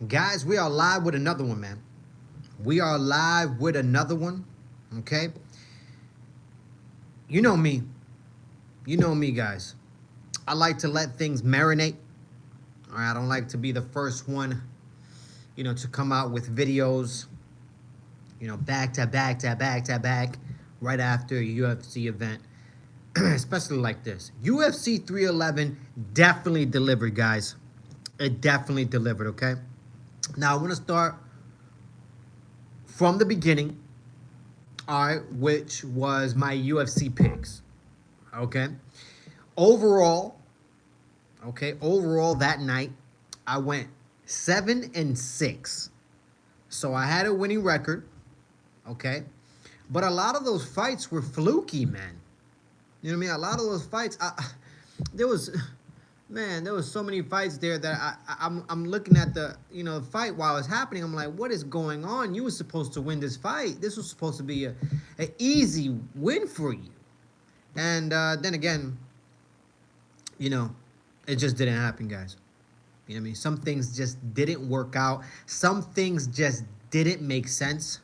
Guys, we are live with another one, man. We are live with another one. Okay? You know me. You know me, guys. I like to let things marinate. All right, I don't like to be the first one, to come out with videos, back to back to back to back right after a UFC event, especially like this. UFC 311 definitely delivered, guys. It definitely delivered, okay? Now, I want to start from the beginning, all right, which was my UFC picks, okay? Overall, overall that night, I went 7-6. So I had a winning record, okay? But a lot of those fights were fluky, man. You know what I mean? A lot of those fights, there was, man, there was so many fights there that I'm looking at the fight while it's happening. I'm like, what is going on? You were supposed to win this fight. This was supposed to be an easy win for you. And then again, it just didn't happen, guys. You know what I mean? Some things just didn't work out. Some things just didn't make sense.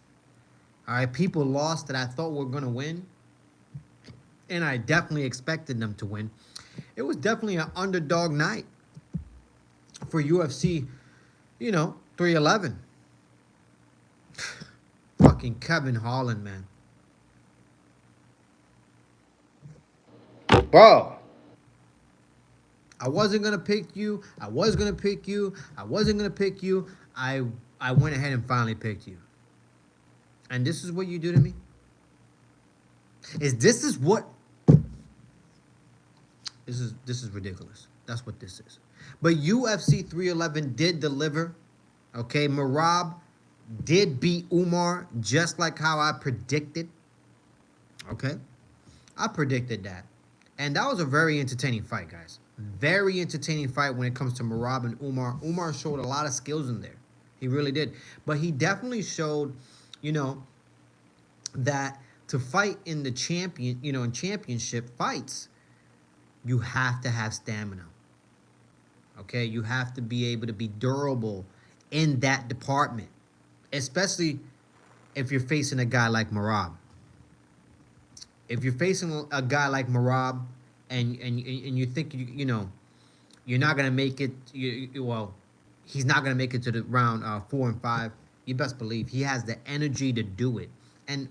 All right, people lost that I thought were going to win. And I definitely expected them to win. It was definitely an underdog night for UFC, 311. Fucking Kevin Holland, man. Bro. I wasn't going to pick you. I was going to pick you. I wasn't going to pick you. I went ahead and finally picked you. And this is what you do to me? This is what... This is ridiculous. That's what this is. But UFC 311 did deliver. Okay, Merab did beat Umar just like how I predicted. Okay, I predicted that. And that was a very entertaining fight, guys. Very entertaining fight when it comes to Merab and Umar. Umar showed a lot of skills in there. He really did. But he definitely showed, that to fight in the in championship fights, you have to have stamina. Okay, you have to be able to be durable in that department, especially if you're facing a guy like Merab. If you're facing a guy like Merab, and you think you're not gonna make it, he's not gonna make it to the round 4 and 5. You best believe he has the energy to do it. And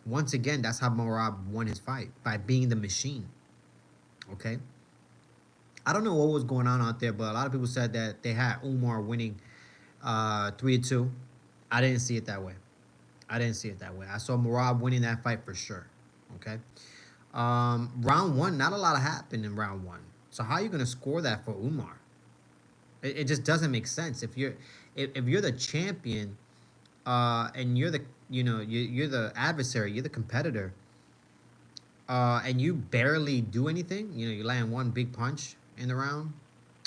once again, that's how Merab won his fight, by being the machine. Okay. I don't know what was going on out there, but a lot of people said that they had Umar winning 3-2. I didn't see it that way. I saw Merab winning that fight for sure. Okay. Round 1, not a lot happened in round 1. So how are you going to score that for Umar? It just doesn't make sense. If you're the champion, and you're the you're the adversary, you're the competitor, and you barely do anything, you land one big punch in the round,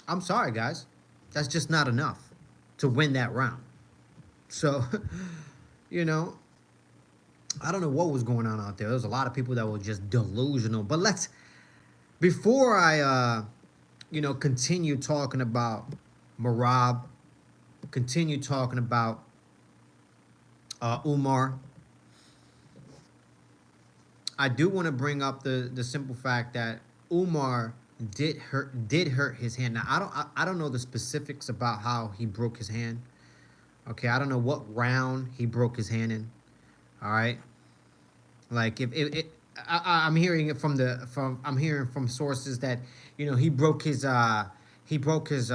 I'm sorry, guys. That's just not enough to win that round. So, I don't know what was going on out there. There was a lot of people that were just delusional. But before I, continue talking about Merab, continue talking about Umar, I do want to bring up the simple fact that Umar did hurt his hand. Now I don't know the specifics about how he broke his hand. Okay, I don't know what round he broke his hand in. All right, like I'm hearing it I'm hearing from sources that he broke his he broke his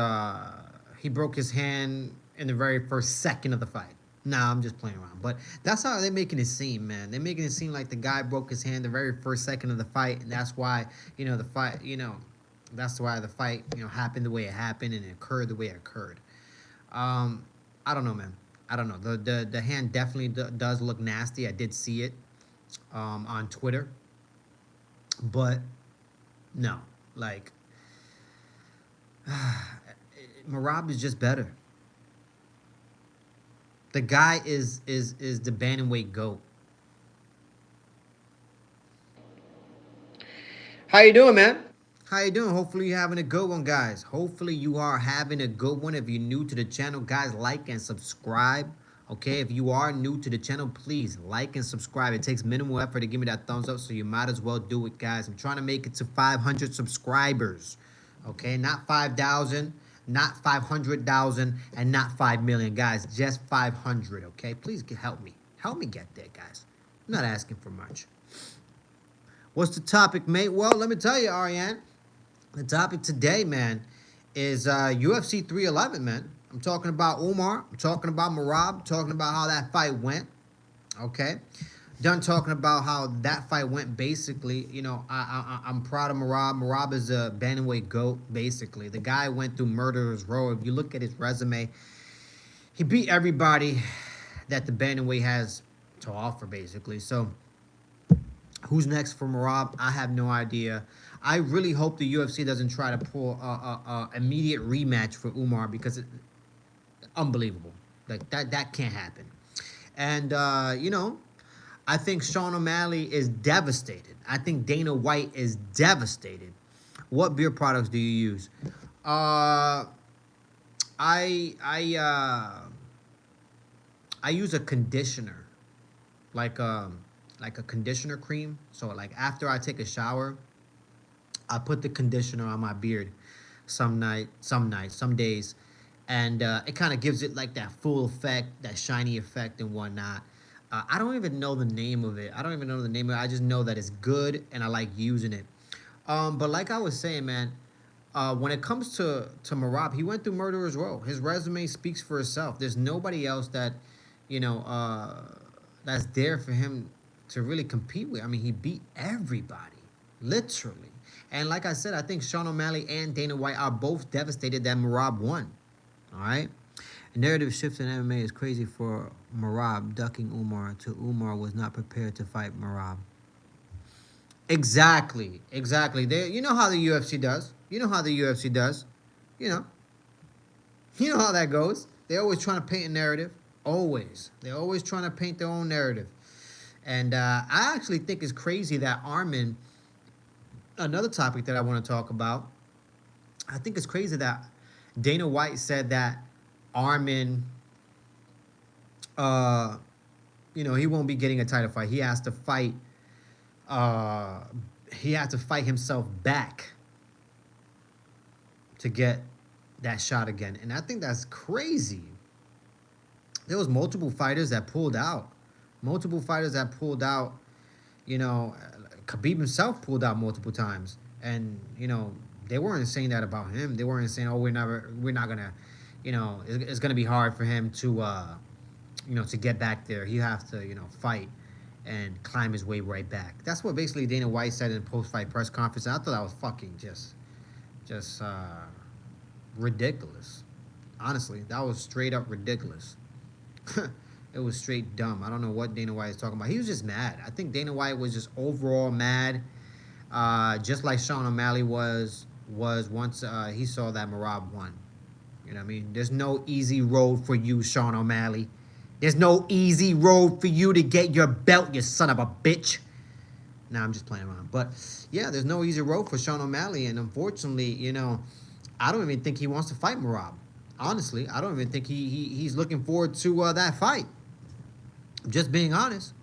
he broke his hand in the very first second of the fight. Nah, I'm just playing around. But that's how they're making it seem, man. They're making it seem like the guy broke his hand the very first second of the fight, and that's why, the fight, that's why the fight, happened the way it happened and it occurred the way it occurred. I don't know, man. I don't know. The hand definitely does look nasty. I did see it on Twitter. But no, like Merab is just better. The guy is the bantamweight GOAT. How you doing, man? How you doing? Hopefully you're having a good one, guys. Hopefully you are having a good one. If you're new to the channel, guys, like and subscribe. Okay, if you are new to the channel, please like and subscribe. It takes minimal effort to give me that thumbs up, so you might as well do it, guys. I'm trying to make it to 500 subscribers. Okay, not 5,000, not 500,000, and not 5 million, guys. Just 500. Okay, please help me. Help me get there, guys. I'm not asking for much. What's the topic, mate? Well, let me tell you, Ariane. The topic today, man, is UFC 311, man. I'm talking about Umar. I'm talking about Merab. Talking about how that fight went. Okay, done talking about how that fight went. Basically, you know, I'm proud of Merab. Merab is a bantamweight GOAT. Basically, the guy went through murderer's row. If you look at his resume, he beat everybody that the bantamweight has to offer. Basically, so who's next for Merab? I have no idea. I really hope the UFC doesn't try to pull a immediate rematch for Umar, because it's unbelievable. Like that can't happen. And you know, I think Sean O'Malley is devastated. I think Dana White is devastated. What beer products do you use? I use a conditioner, like a conditioner cream. So like after I take a shower, I put the conditioner on my beard some days, and it kind of gives it like that full effect, that shiny effect and whatnot. I don't even know the name of it. I just know that it's good and I like using it. But like I was saying, man, when it comes to Merab, he went through murderer's row. His resume speaks for itself. There's nobody else that, you know, that's there for him to really compete with. I mean, he beat everybody, literally. And like I said, I think Sean O'Malley and Dana White are both devastated that Merab won. All right? A narrative shift in MMA is crazy for Merab ducking Umar to Umar was not prepared to fight Merab. Exactly. You know how the UFC does. You know how that goes. They're always trying to paint a narrative. Always. They're always trying to paint their own narrative. And I actually think it's crazy that Arman, another topic that I want to talk about, I think it's crazy that Dana White said that Arman, you know, he won't be getting a title fight. He has to fight. He has to fight himself back to get that shot again. And I think that's crazy. There was multiple fighters that pulled out. You know, Khabib himself pulled out multiple times. And, you know, they weren't saying that about him. They weren't saying, oh, we're not going to, you know, it's going to be hard for him to, you know, to get back there. He has to, you know, fight and climb his way right back. That's what basically Dana White said in a post-fight press conference. And I thought that was fucking just ridiculous. Honestly, that was straight up ridiculous. It was straight dumb. I don't know what Dana White is talking about. He was just mad. I think Dana White was just overall mad, just like Sean O'Malley was once he saw that Merab won. You know what I mean? There's no easy road for you, Sean O'Malley. There's no easy road for you to get your belt, you son of a bitch. Nah, I'm just playing around. But, yeah, there's no easy road for Sean O'Malley. And, unfortunately, you know, I don't even think he wants to fight Merab. Honestly, I don't even think he's looking forward to that fight. Just being honest.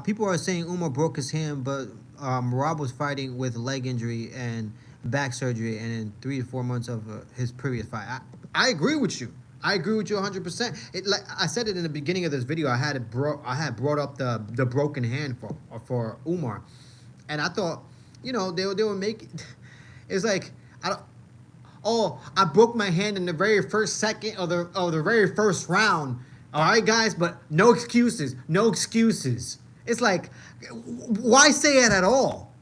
People are saying Umar broke his hand, but Merab was fighting with leg injury and back surgery, and in 3 to 4 months of his previous fight. I agree with you. I agree with you 100%. Like I said it in the beginning of this video, I had brought up the broken hand for Umar, and I thought, you know, they would make it. It's like I broke my hand in the very first second of the very first round. All right, guys, but no excuses. No excuses. It's like, why say it at all?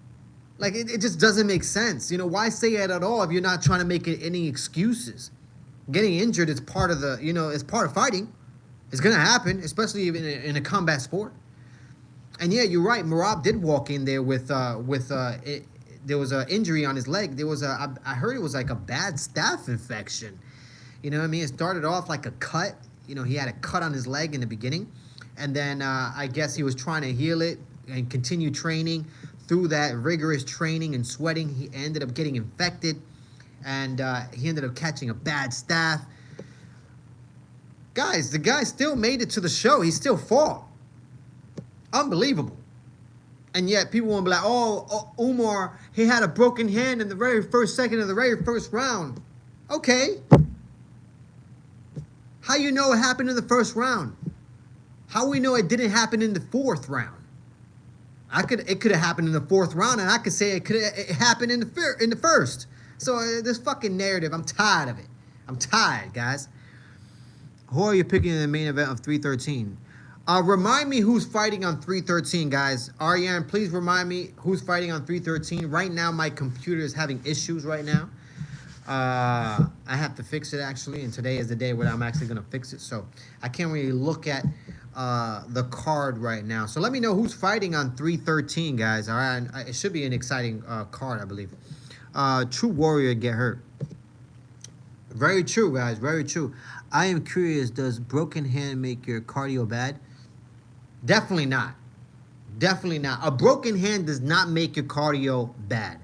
Like, it just doesn't make sense. You know, why say it at all if you're not trying to make it any excuses? Getting injured is part of the, you know, it's part of fighting. It's going to happen, especially in a combat sport. And yeah, you're right. Merab did walk in there with there was an injury on his leg. There was I heard it was like a bad staph infection. You know what I mean? It started off like a cut. You know, he had a cut on his leg in the beginning. And then I guess he was trying to heal it and continue training through that rigorous training and sweating, he ended up getting infected, and he ended up catching a bad staph. Guys, the guy still made it to the show. He still fought. Unbelievable. And yet people want to be like, oh, Umar, he had a broken hand in the very first second of the very first round. Okay. How you know it happened in the first round? How we know it didn't happen in the fourth round? It could have happened in the fourth round, and I could say it happened in the first. So this fucking narrative, I'm tired of it. I'm tired, guys. Who are you picking in the main event of 313? Remind me who's fighting on 313, guys. Ariane, please remind me who's fighting on 313. Right now, my computer is having issues right now. I have to fix it, actually, and today is the day where I'm actually going to fix it. So I can't really look at the card right now. So let me know who's fighting on 313, guys. All right, it should be an exciting card, I believe. True Warrior get hurt. Very true, guys. Very true. I am curious, does broken hand make your cardio bad? Definitely not. Definitely not. A broken hand does not make your cardio bad.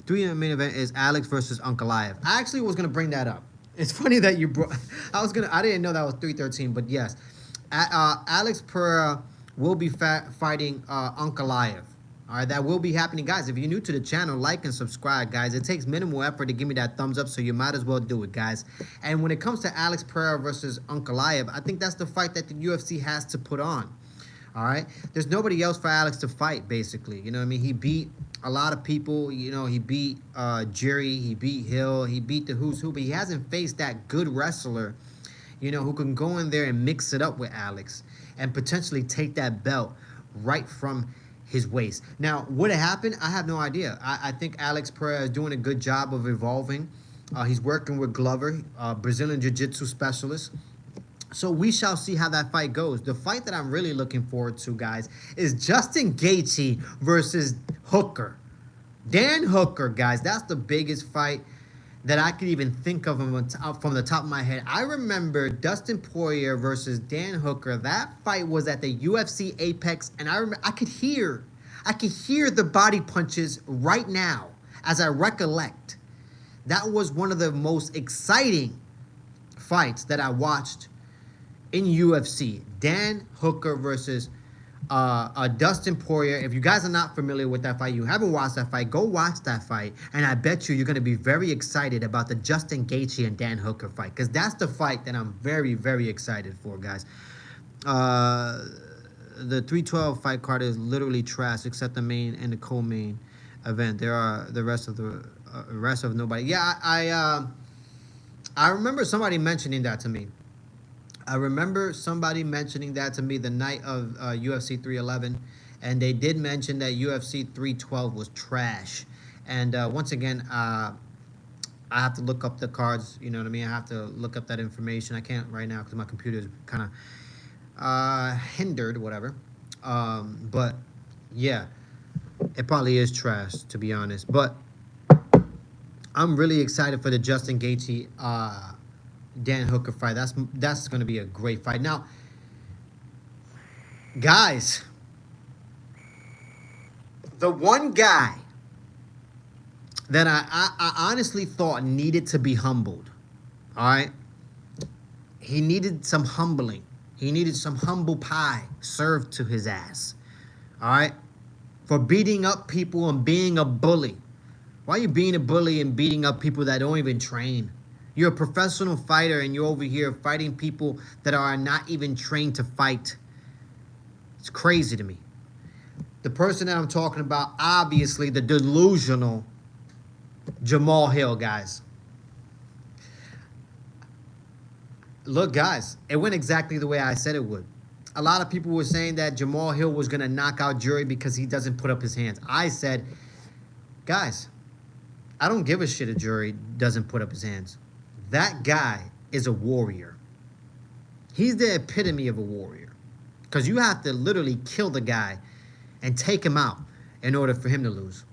3 main event is Alex versus Ankalaev. I actually was gonna bring that up. It's funny that you brought. I didn't know that was 313, but yes, Alex Pereira will be fighting Ankalaev. All right, that will be happening, guys. If you're new to the channel, like and subscribe, guys. It takes minimal effort to give me that thumbs up, so you might as well do it, guys. And when it comes to Alex Pereira versus Ankalaev, I think that's the fight that the UFC has to put on. All right, there's nobody else for Alex to fight, basically. You know what I mean? He beat a lot of people. You know, he beat Jury, he beat Hill, he beat the who's who, but he hasn't faced that good wrestler, you know, who can go in there and mix it up with Alex and potentially take that belt right from his waist. Now, would it happen? I have no idea. I think Alex Pereira is doing a good job of evolving. He's working with Glover, Brazilian Jiu-Jitsu specialist. So we shall see how that fight goes. The fight that I'm really looking forward to, guys, is Justin Gaethje versus Hooker. Dan Hooker, guys. That's the biggest fight that I could even think of from the top of my head. I remember Dustin Poirier versus Dan Hooker. That fight was at the UFC Apex, and I could hear the body punches right now as I recollect. That was one of the most exciting fights that I watched in UFC. Dan Hooker versus Dustin Poirier. If you guys are not familiar with that fight, you haven't watched that fight, go watch that fight. And I bet you're going to be very excited about the Justin Gaethje and Dan Hooker fight, because that's the fight that I'm very, very excited for, guys. The 312 fight card is literally trash, except the main and the co-main event. There are the rest of nobody. Yeah, I remember somebody mentioning that to me. I remember somebody mentioning that to me the night of UFC 311, and they did mention that UFC 312 was trash. And once again, I have to look up the cards, you know what I mean? I have to look up that information. I can't right now because my computer is kind of hindered, whatever. But yeah, it probably is trash, to be honest. But I'm really excited for the Justin Gaethje Dan Hooker fight. That's going to be a great fight. Now, guys, the one guy that I honestly thought needed to be humbled, all right? He needed some humbling. He needed some humble pie served to his ass, all right? For beating up people and being a bully. Why are you being a bully and beating up people that don't even train? You're a professional fighter, and you're over here fighting people that are not even trained to fight. It's crazy to me. The person that I'm talking about, obviously, the delusional Jamal Hill, guys. Look, guys, it went exactly the way I said it would. A lot of people were saying that Jamal Hill was going to knock out Jury because he doesn't put up his hands. I said, guys, I don't give a shit if Jury doesn't put up his hands. That guy is a warrior. He's the epitome of a warrior. Because you have to literally kill the guy and take him out in order for him to lose.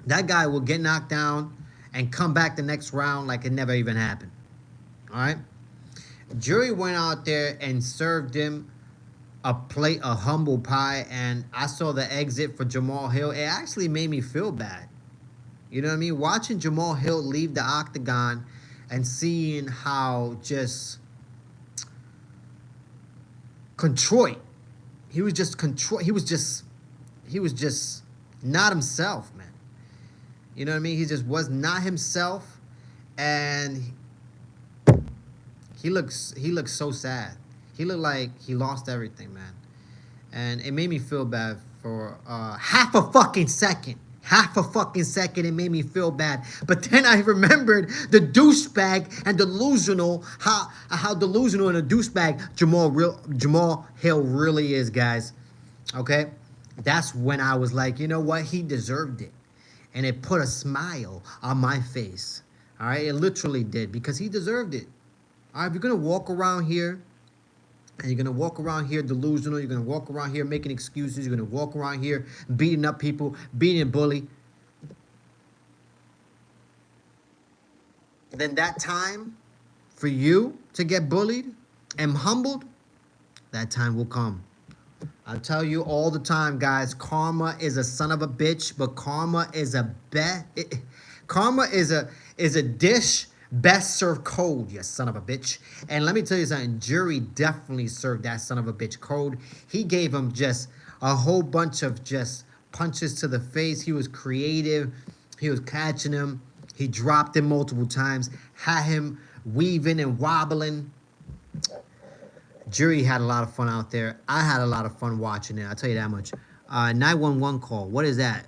That guy will get knocked down and come back the next round like it never even happened. All right? Jury went out there and served him a humble pie, and I saw the exit for Jamal Hill. It actually made me feel bad. You know what I mean? Watching Jamal Hill leave the octagon and seeing how just contrite. He was just contrite. He was just not himself, man. You know what I mean? He just was not himself, and he looks so sad. He looked like he lost everything, man. And it made me feel bad for half a fucking second. Half a fucking second, it made me feel bad. But then I remembered the douchebag and delusional, how delusional and a douchebag Jamal Hill really is, guys. Okay? That's when I was like, you know what? He deserved it. And it put a smile on my face. All right? It literally did, because he deserved it. All right? If you're going to walk around here, and you're going to walk around here delusional. You're going to walk around here making excuses. You're going to walk around here beating up people, beating a bully. Then that time for you to get bullied and humbled, that time will come. I tell you all the time, guys, karma is a son of a bitch, but karma is karma is a dish best served cold, you son of a bitch. And let me tell you something, Jury definitely served that son of a bitch cold. He gave him just a whole bunch of just punches to the face. He was creative. He was catching him. He dropped him multiple times, had him weaving and wobbling. Jury had a lot of fun out there. I had a lot of fun watching it, I'll tell you that much. 911 call, what is that?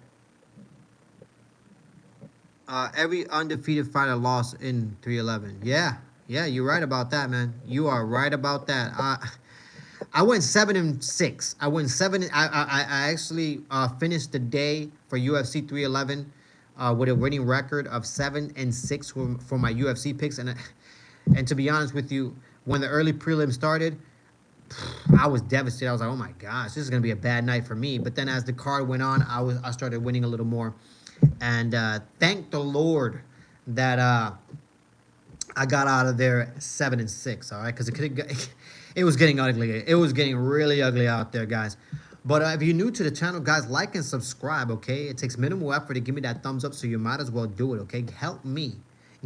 Every undefeated fighter lost in 311. Yeah, you're right about that, man. You are right about that. I went 7-6. I went 7. I actually finished the day for UFC 311 with a winning record of 7-6 for my UFC picks. And to be honest with you, when the early prelim started, I was devastated. I was like, oh my gosh, this is gonna be a bad night for me. But then as the card went on, I started winning a little more. And thank the Lord that I got out of there 7-6. All right, because it was getting ugly. It was getting really ugly out there, guys. But if you're new to the channel, guys, like and subscribe. Okay, it takes minimal effort to give me that thumbs up, so you might as well do it. Okay, help me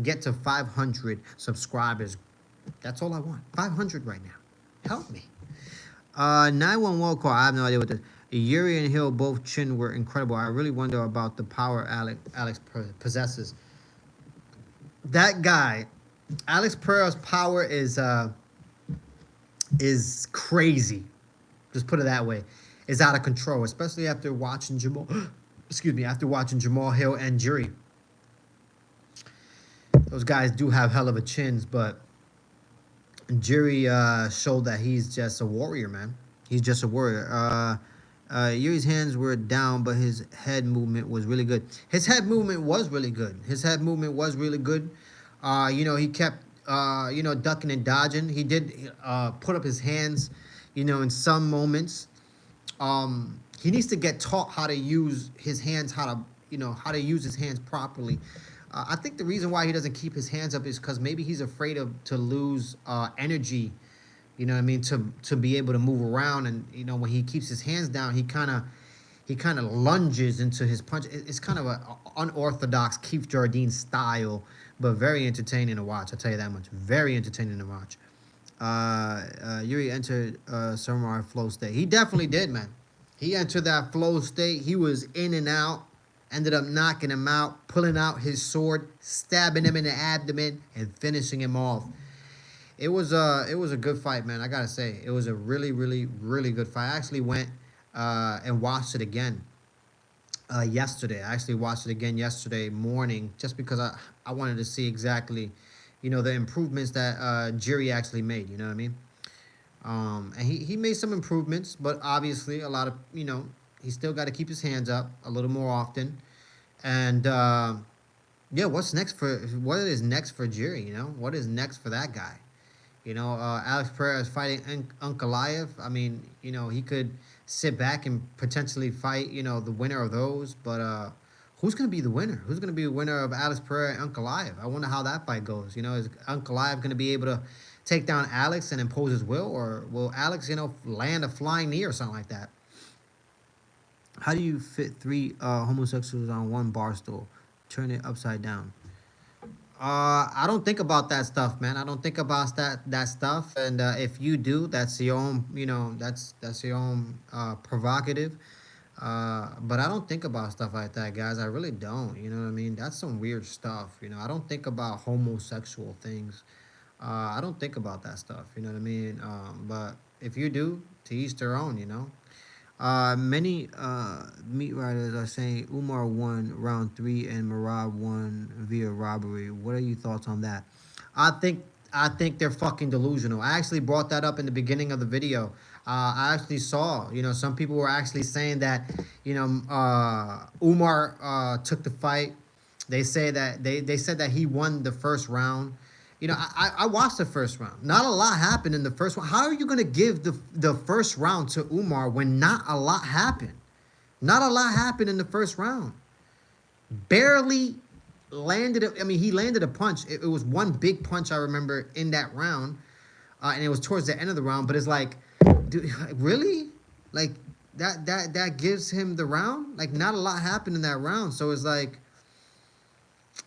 get to 500 subscribers. That's all I want. 500 right now. Help me. 911 call. I have no idea what this. Yuri and Hill, both chin were incredible. I really wonder about the power Alex possesses. That guy, Alex Pereira's power is crazy. Just put it that way. Is out of control, especially after watching Jamal. Excuse me, after watching Jamal Hill and Jury. Those guys do have hell of a chins, but Jury showed that he's just a warrior, man. He's just a warrior. Yuri's hands were down, but his head movement was really good. His head movement was really good. You know, he kept, ducking and dodging. He did put up his hands, in some moments. He needs to get taught how to use his hands, how to use his hands properly. I think the reason why he doesn't keep his hands up is because maybe he's afraid to lose energy. You know what I mean? To be able to move around, and when he keeps his hands down, he kind of lunges into his punch. It's kind of a unorthodox Keith Jardine style, but very entertaining to watch. I'll tell you that much. Very entertaining to watch. Yuri entered Samurai flow state. He definitely did, man. He entered that flow state. He was in and out. Ended up knocking him out, pulling out his sword, stabbing him in the abdomen, and finishing him off. It was a good fight, man. I gotta say, it was a really, really, really good fight. I actually went and watched it again yesterday. I actually watched it again yesterday morning, just because I wanted to see exactly, the improvements that Jury actually made. You know what I mean? And he made some improvements, but obviously a lot of he still got to keep his hands up a little more often. And yeah, what is next for Jury? What is next for that guy? Alex Pereira is fighting Ankalaev. I mean, he could sit back and potentially fight, the winner of those. But Who's going to be the winner? Who's going to be the winner of Alex Pereira and Ankalaev? I wonder how that fight goes. You know, is Ankalaev going to be able to take down Alex and impose his will, or will Alex, you know, land a flying knee or something like that? How do you fit three homosexuals on one bar stool? Turn it upside down. I don't think about that stuff, man. I don't think about that stuff. And if you do, that's your own. You know, that's your own provocative. But I don't think about stuff like that, guys. I really don't. You know what I mean? That's some weird stuff. You know, I don't think about homosexual things. I don't think about that stuff. You know what I mean? But if you do, to each their own. You know. Many meat riders are saying Umar won round three and Marab won via robbery. What are your thoughts on that? I think I think they're fucking delusional. I actually brought that up in the beginning of the video. I actually saw, you know, some people were actually saying that, you know, Umar took the fight. They say that they said that he won the first round. You know, I watched the first round. Not a lot happened in the first one. How are you gonna give the first round to Umar when not a lot happened? Not a lot happened in the first round. Barely landed. I mean, he landed a punch. It was one big punch I remember in that round, and it was towards the end of the round. But it's like, dude, really, like that gives him the round. Like, not a lot happened in that round. So it's like,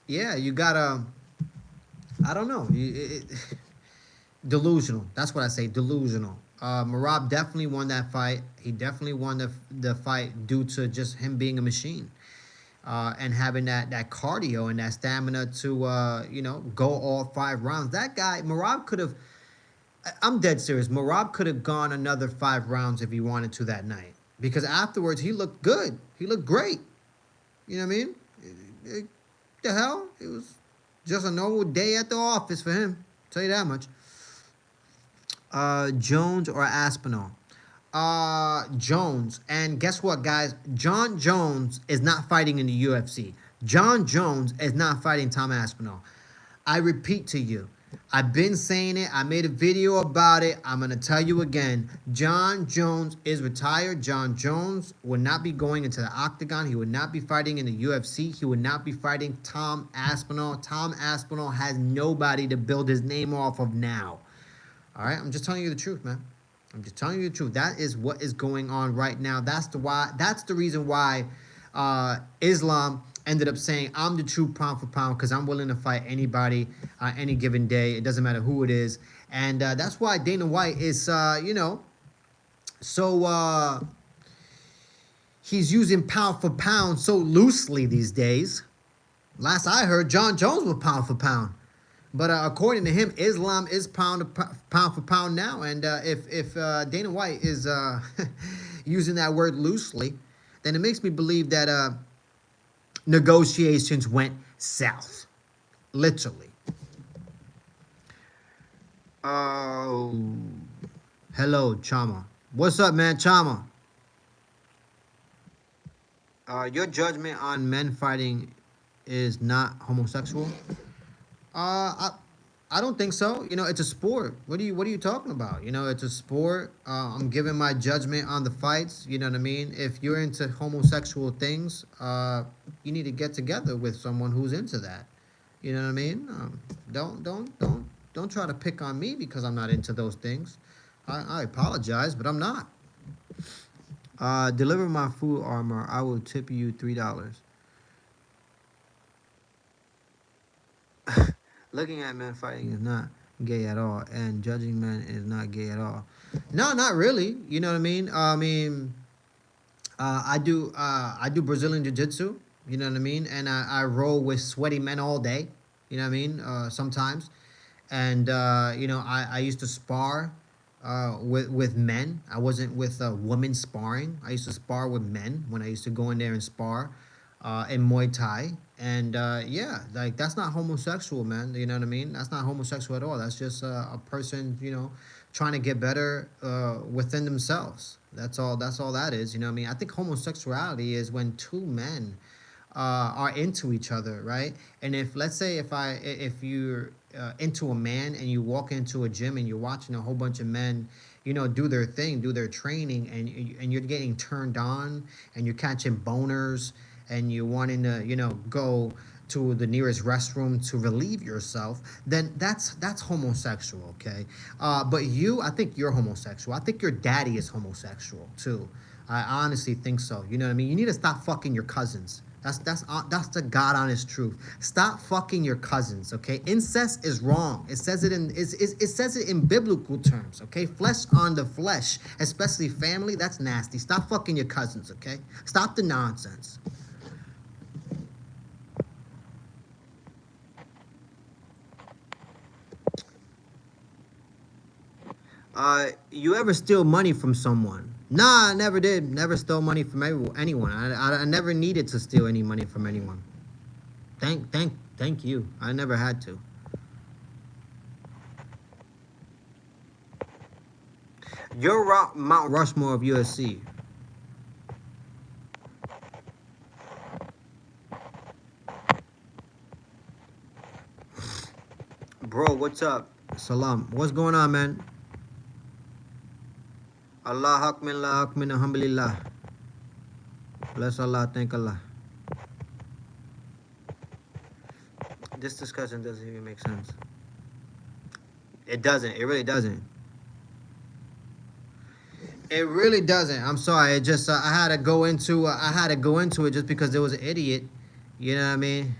yeah, you gotta. I don't know. Delusional. That's what I say. Delusional. Marab definitely won that fight. He definitely won the fight due to just him being a machine, and having that cardio and that stamina to you know, go all 5 rounds. That guy Marab could have. I'm dead serious. Marab could have gone another 5 rounds if he wanted to that night, because afterwards he looked good. He looked great. You know what I mean? The hell? It was just a normal day at the office for him. Tell you that much. Jones or Aspinall? Jones. And guess what, guys? John Jones is not fighting in the UFC. John Jones is not fighting Tom Aspinall. I repeat to you, I've been saying it. I made a video about it. I'm going to tell you again. John Jones is retired. John Jones would not be going into the octagon. He would not be fighting in the UFC. He would not be fighting Tom Aspinall. Tom Aspinall has nobody to build his name off of now. All right? I'm just telling you the truth, man. I'm just telling you the truth. That is what is going on right now. That's the reason why Islam ended up saying, I'm the true pound for pound, because I'm willing to fight anybody any given day. It doesn't matter who it is. And that's why Dana White is, you know, so he's using pound for pound so loosely these days. Last I heard, John Jones was pound for pound. But according to him, Islam is pound for pound now. And if Dana White is using that word loosely, then it makes me believe that negotiations went south. Literally. Oh. Hello, Chama. What's up, man? Chama. Your judgment on men fighting is not homosexual? I don't think so. You know, it's a sport. What are you talking about? You know, it's a sport. I'm giving my judgment on the fights. You know what I mean? If you're into homosexual things, you need to get together with someone who's into that. You know what I mean? Don't try to pick on me because I'm not into those things. I apologize, but I'm not. Deliver my food, Armor. I will tip you $3. Looking at men fighting is not gay at all, and judging men is not gay at all. No, not really. You know what I mean? I do Brazilian Jiu-Jitsu. You know what I mean? And I roll with sweaty men all day. You know what I mean? Sometimes, and you know, I used to spar with men. I wasn't with women sparring. I used to spar with men when I used to go in there and spar in Muay Thai. And yeah, like, that's not homosexual, man. You know what I mean? That's not homosexual at all. That's just a person, you know, trying to get better within themselves. That's all that is. You know what I mean? I think homosexuality is when two men are into each other, right? And if, let's say, if you're into a man and you walk into a gym and you're watching a whole bunch of men, you know, do their thing, do their training, and you're getting turned on and you're catching boners and you're wanting to, go to the nearest restroom to relieve yourself, then that's homosexual, okay? But I think you're homosexual. I think your daddy is homosexual too. I honestly think so. You know what I mean? You need to stop fucking your cousins. That's the God honest truth. Stop fucking your cousins, okay? Incest is wrong. It says it in biblical terms, okay? Flesh on the flesh, especially family. That's nasty. Stop fucking your cousins, okay? Stop the nonsense. You ever steal money from someone? Nah, I never did. Never stole money from anyone. I never needed to steal any money from anyone. Thank you. I never had to. You're Mount Rushmore of USC. Bro, what's up? Salam. What's going on, man? Allah Akmin, Allah Akmin, Alhamdulillah. Bless Allah, thank Allah. This discussion doesn't even make sense. It doesn't. It really doesn't. It really doesn't. I'm sorry. It just I had to go into it just because there was an idiot. You know what I mean?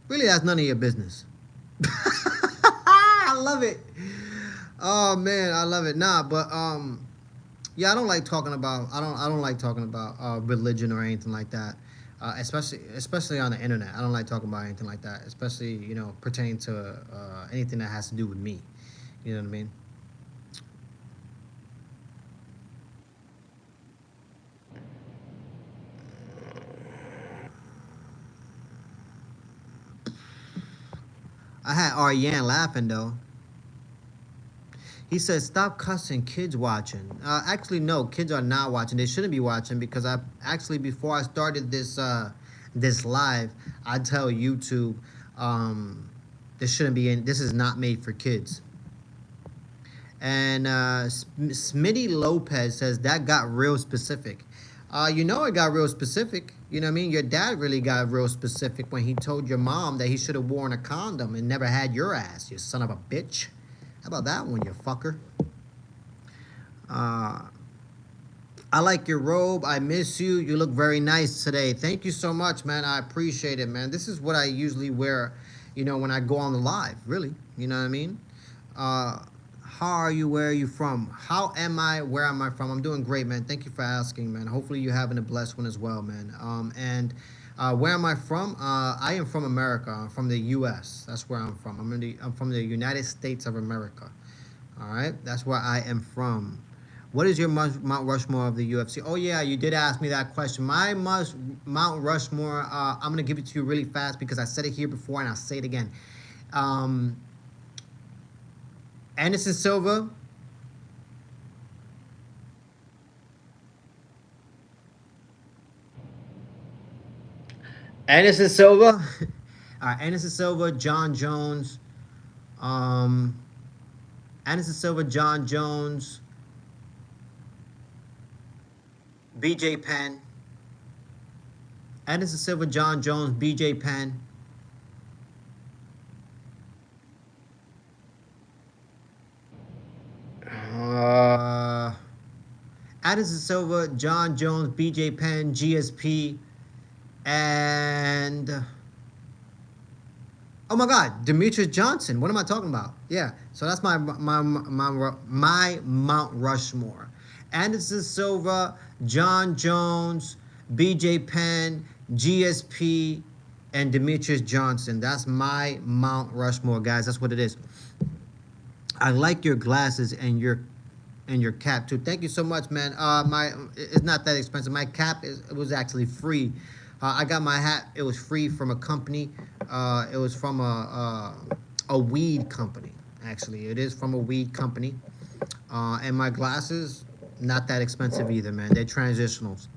Really, that's none of your business. I love it. Oh man, I love it. Nah, but yeah, I don't like talking about. I don't like talking about religion or anything like that. Especially on the internet. I don't like talking about anything like that. Especially pertaining to anything that has to do with me. You know what I mean? I had Aryan laughing though. He says, "Stop cussing, kids watching." Actually, no, kids are not watching. They shouldn't be watching because before I started this live, I tell YouTube, this shouldn't be in. This is not made for kids. And Smitty Lopez says that got real specific. It got real specific. You know what I mean? Your dad really got real specific when he told your mom that he should have worn a condom and never had your ass, you son of a bitch. How about that one, you fucker? I like your robe. I miss you. You look very nice today. Thank you so much, man. I appreciate it, man. This is what I usually wear, when I go on the live, really. You know what I mean? How are you? Where are you from? How am I? Where am I from? I'm doing great, man. Thank you for asking, man. Hopefully you're having a blessed one as well, man. And where am I from? I am from America. I'm from the U.S. That's where I'm from. I'm from the United States of America. All right, that's where I am from. What is your Mount Rushmore of the UFC? Oh yeah, you did ask me that question. My Mount Rushmore. I'm gonna give it to you really fast because I said it here before and I'll say it again. Anderson Silva. Anderson Silva. Anderson Silva, John Jones. Anderson Silva, John Jones. BJ Penn. Anderson Silva, John Jones, BJ Penn. Anderson Silva, John Jones, BJ Penn, GSP, and oh my God, Demetrius Johnson. What am I talking about? Yeah, so that's my Mount Rushmore. Anderson Silva, John Jones, BJ Penn, GSP, and Demetrius Johnson. That's my Mount Rushmore, guys. That's what it is. I like your glasses and your cap too. Thank you so much, man. It's not that expensive. My cap was actually free. I got my hat. It was free from a company. It was from a weed company. Actually, it is from a weed company. And my glasses, not that expensive either, man. They're transitionals.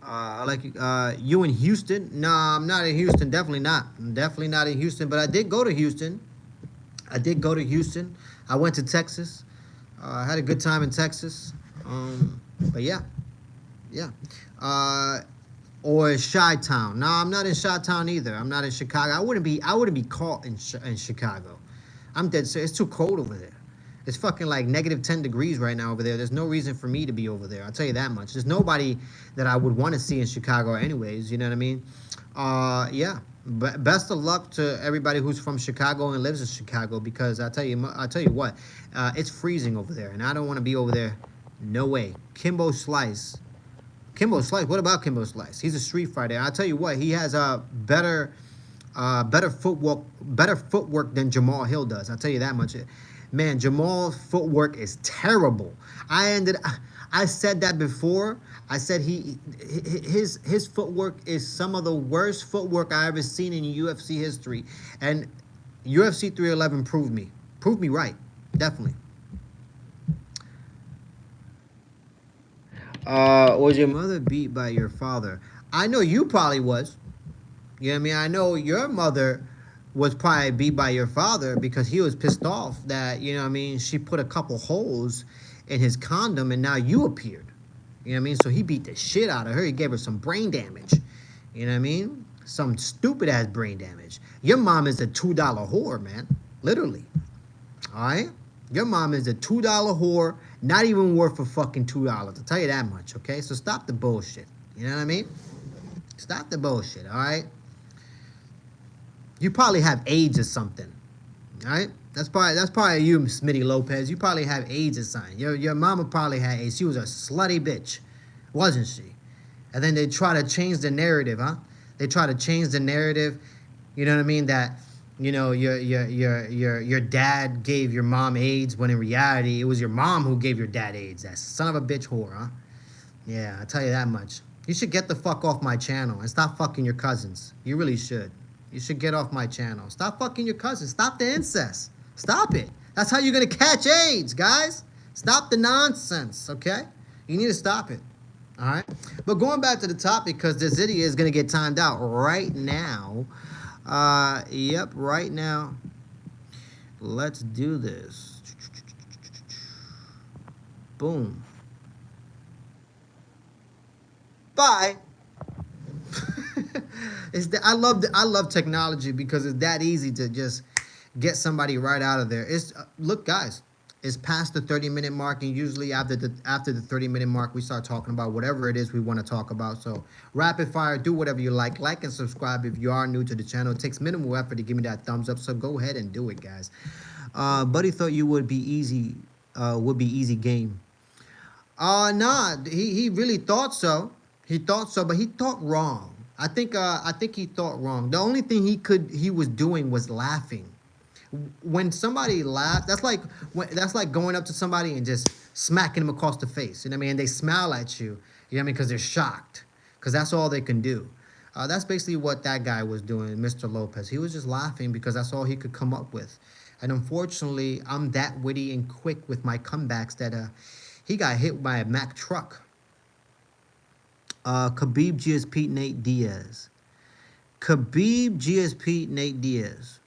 Like you in Houston? Nah, I'm not in Houston. Definitely not. I'm definitely not in Houston. But I did go to Houston. I did go to Houston. I went to Texas. I had a good time in Texas. But yeah, yeah. Uh, or Chi-Town. No, I'm not in Chi-Town either. I'm not in Chicago. I wouldn't be. I wouldn't be caught in Chicago. I'm dead serious. It's too cold over there. It's fucking like negative 10 degrees right now over there. There's no reason for me to be over there. I'll tell you that much. There's nobody that I would want to see in Chicago anyways. You know what I mean? Yeah. Best of luck to everybody who's from Chicago and lives in Chicago because I tell you what, it's freezing over there, and I don't want to be over there. No way. Kimbo Slice. Kimbo Slice. What about Kimbo Slice? He's a street fighter. I'll tell you what. He has a better footwork than Jamal Hill does. I'll tell you that much. Man, Jamal's footwork is terrible. I said that before. I said his footwork is some of the worst footwork I ever seen in UFC history, and UFC 311 proved me right, definitely. Was your mother beat by your father? I know you probably was. You know what I mean? I know your mother was probably beat by your father because he was pissed off that, you know what I mean, she put a couple holes in his condom and now you appeared. You know what I mean? So he beat the shit out of her. He gave her some brain damage. You know what I mean? Some stupid ass brain damage. Your mom is a $2 whore, man. Literally. All right? Your mom is a $2 whore, not even worth a fucking $2. I'll tell you that much, okay? So stop the bullshit. You know what I mean? Stop the bullshit, all right? You probably have AIDS or something, all right? That's probably you, Smitty Lopez. You probably have AIDS or something. Your mama probably had AIDS. She was a slutty bitch, wasn't she? And then they try to change the narrative, huh? They try to change the narrative. You know what I mean? That your dad gave your mom AIDS when in reality it was your mom who gave your dad AIDS. That son of a bitch whore, huh? Yeah, I'll tell you that much. You should get the fuck off my channel and stop fucking your cousins. You really should. You should get off my channel. Stop fucking your cousins. Stop the incest. Stop it. That's how you're going to catch AIDS, guys. Stop the nonsense, okay? You need to stop it, all right? But going back to the topic, because this video is going to get timed out right now. Yep, right now. Let's do this. Boom. Bye. I love technology because it's that easy to just get somebody right out of there. It's look, guys, it's past the 30-minute mark, and usually after the 30-minute mark, we start talking about whatever it is we want to talk about. So rapid fire, do whatever you like and subscribe if you are new to the channel. It takes minimal effort to give me that thumbs up, so go ahead and do it, guys. Buddy thought you would be easy game. Nah, he really thought so. He thought so, but he thought wrong. I think he thought wrong. The only thing he was doing was laughing. When somebody laughs, that's like going up to somebody and just smacking them across the face. You know what I mean? And they smile at you. You know what I mean? Because they're shocked. Because that's all they can do. That's basically what that guy was doing, Mr. Lopez. He was just laughing because that's all he could come up with. And unfortunately, I'm that witty and quick with my comebacks that he got hit by a Mack truck. Khabib GSP Nate Diaz. Khabib GSP Nate Diaz.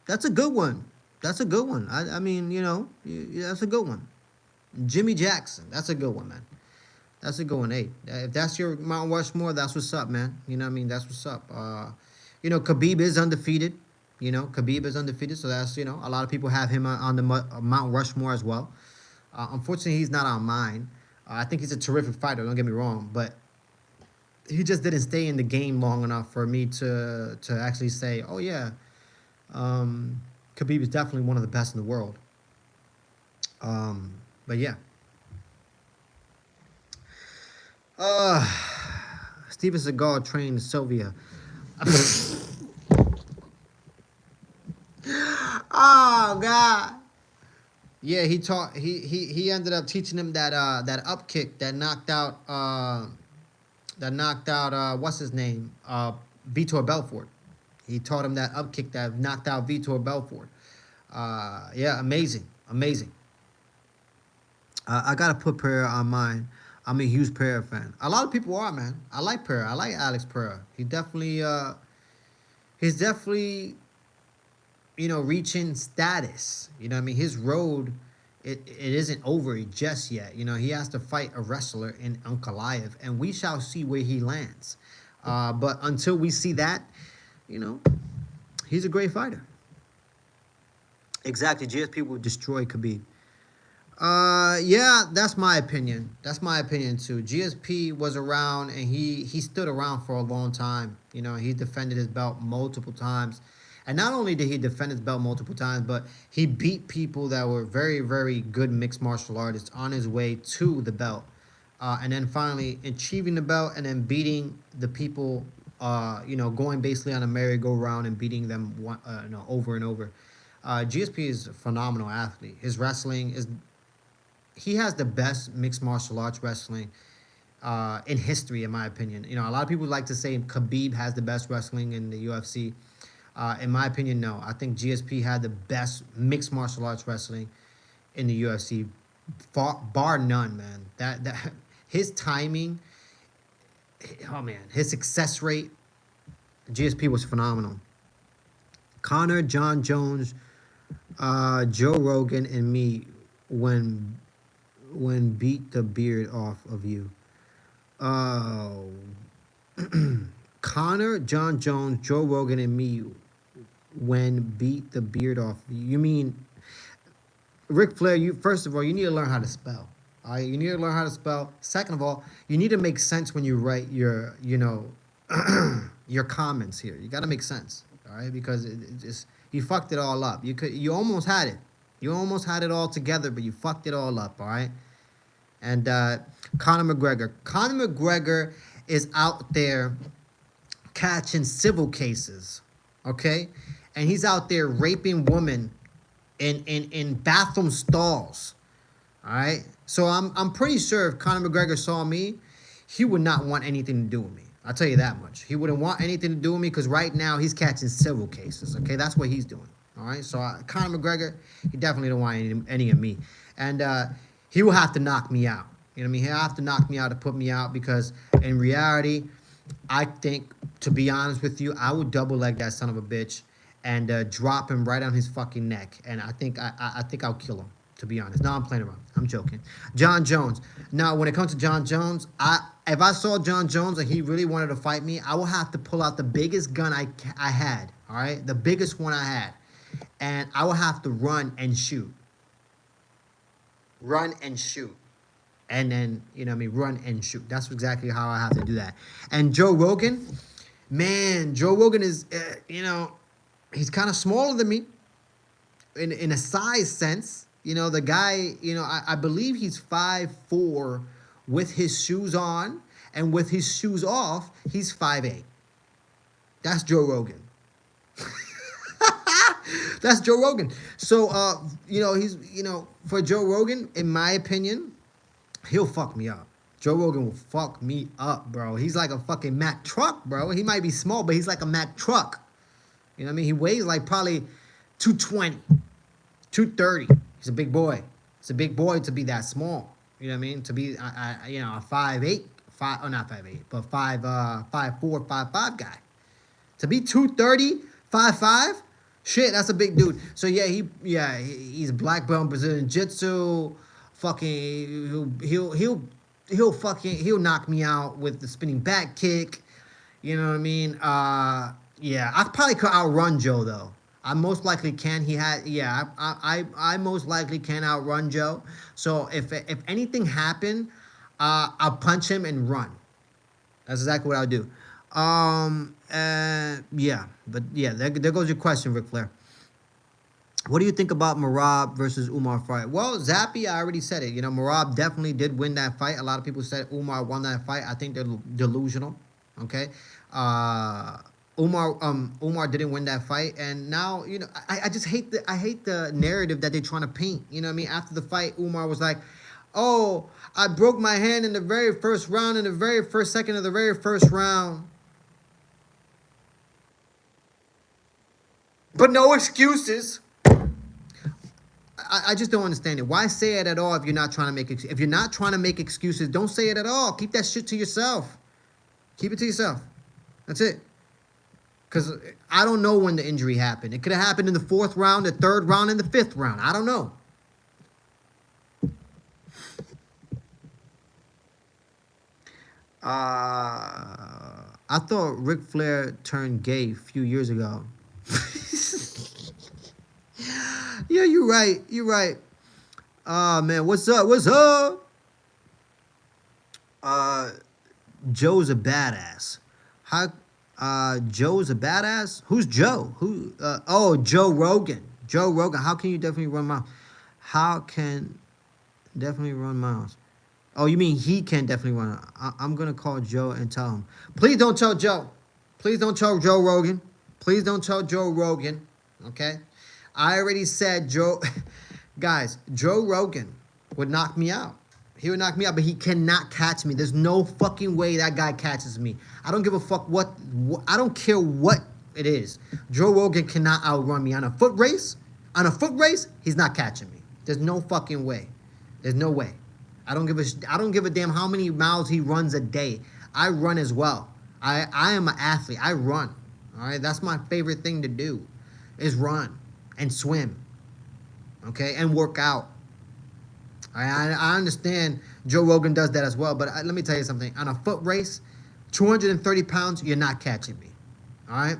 That's a good one. That's a good one. I mean, you know, that's a good one. Jimmy Jackson. That's a good one, man. That's a good one. Hey, if that's your Mount Rushmore, that's what's up, man. You know what I mean? That's what's up. You know, Khabib is undefeated. You know, Khabib is undefeated. So that's, you know, a lot of people have him on the Mount Rushmore as well. Unfortunately, he's not on mine. I think he's a terrific fighter. Don't get me wrong. But he just didn't stay in the game long enough for me to actually say, oh, yeah, Khabib is definitely one of the best in the world. But yeah. Steven Seagal trained Sylvia. Oh God. Yeah, he ended up teaching him that that up kick that knocked out what's his name? Vitor Belfort. He taught him that up kick that knocked out Vitor Belfort. Yeah, amazing. I gotta put prayer on mine. I'm a huge Pereira fan. A lot of people are, man. I like Pereira. I like Alex Pereira. He's definitely, reaching status. You know what I mean? His road, it isn't over just yet. He has to fight a wrestler in Ankalaev, and we shall see where he lands. But until we see that, you know, he's a great fighter. Exactly. GSP will destroy Khabib. Yeah, that's my opinion. That's my opinion too. GSP was around and he stood around for a long time. He defended his belt multiple times. And not only did he defend his belt multiple times, but he beat people that were very, very good mixed martial artists on his way to the belt. And then finally achieving the belt and then beating the people, going basically on a merry-go-round and beating them over and over. GSP is a phenomenal athlete. His wrestling is... He has the best mixed martial arts wrestling in history, in my opinion. A lot of people like to say Khabib has the best wrestling in the UFC. In my opinion, no. I think GSP had the best mixed martial arts wrestling in the UFC, bar none, man. That his timing, oh man, his success rate, GSP was phenomenal. Connor, John Jones, Joe Rogan, and me when beat the beard off of you. Oh. Connor, John Jones, Joe Rogan, and me when beat the beard off. You mean Ric Flair? First of all, you need to learn how to spell. All right, you need to learn how to spell. Second of all, you need to make sense when you write your, your comments here. You got to make sense. All right, because you fucked it all up. You almost had it. You almost had it all together, but you fucked it all up. All right. And Conor McGregor. Conor McGregor is out there catching civil cases, okay? And he's out there raping women in bathroom stalls, all right? So I'm pretty sure if Conor McGregor saw me, he would not want anything to do with me. I'll tell you that much. He wouldn't want anything to do with me because right now he's catching civil cases, okay? That's what he's doing, all right? So Conor McGregor, he definitely don't want any of me. And he will have to knock me out. You know what I mean? He'll have to knock me out to put me out because in reality, I think, to be honest with you, I would double leg that son of a bitch and drop him right on his fucking neck. And I think I'll kill him, to be honest. No, I'm playing around. I'm joking. John Jones. Now, when it comes to John Jones, if I saw John Jones and he really wanted to fight me, I will have to pull out the biggest gun I had, all right? The biggest one I had. And I will have to run and shoot. Run and shoot. And then, run and shoot. That's exactly how I have to do that. And Joe Rogan, man, Joe Rogan is, he's kind of smaller than me in a size sense. The guy, I believe he's 5'4" with his shoes on, and with his shoes off, he's 5'8". That's Joe Rogan. That's Joe Rogan. So, he's, for Joe Rogan, in my opinion, he'll fuck me up. Joe Rogan will fuck me up, bro. He's like a fucking Mack truck, bro. He might be small, but he's like a Mack truck. You know what I mean? He weighs like probably 220, 230. He's a big boy. It's a big boy to be that small. You know what I mean? To be, a 5'8", not 5'8", but 5'4", 5'5" guy. To be 230, 5'5", shit, that's a big dude. So yeah, he's black belt Brazilian Jiu-Jitsu. Fucking, he'll knock me out with the spinning back kick. You know what I mean? Yeah, I probably could outrun Joe though. I most likely can. I most likely can outrun Joe. So if anything happened, I'll punch him and run. That's exactly what I'll do. Yeah, but yeah, there goes your question, Ric Flair. What do you think about Merab versus Umar fight? Well, Zappy, I already said it. Merab definitely did win that fight. A lot of people said Umar won that fight. I think they're delusional. Okay. Umar didn't win that fight, and now I just hate the narrative that they're trying to paint. You know what I mean? After the fight, Umar was like, "Oh, I broke my hand in the very first round, in the very first second of the very first round." But no excuses. I just don't understand it. Why say it at all if you're not trying to make if you're not trying to make excuses? Don't say it at all. Keep that shit to yourself. Keep it to yourself. That's it. Because I don't know when the injury happened. It could have happened in the 4th round, the 3rd round, and the 5th round. I don't know. I thought Ric Flair turned gay a few years ago. Yeah, you're right. You're right. Man, what's up? What's up? Joe's a badass. How? Joe's a badass? Who's Joe? Who? Oh, Joe Rogan. Joe Rogan. How can you definitely run miles? How can definitely run miles? Oh, you mean he can definitely run? I'm gonna call Joe and tell him. Please don't tell Joe. Please don't tell Joe Rogan. Please don't tell Joe Rogan. Okay? I already said Joe. Guys, Joe Rogan would knock me out. He would knock me out, but he cannot catch me. There's no fucking way that guy catches me. I don't give a fuck what I don't care what it is. Joe Rogan cannot outrun me on a foot race. On a foot race, he's not catching me. There's no fucking way. There's no way. I don't give a damn how many miles he runs a day. I run as well. I am an athlete. I run. All right, that's my favorite thing to do, is run and swim. Okay, and work out. I understand Joe Rogan does that as well, but let me tell you something. On a foot race, 230 pounds, you're not catching me. All right?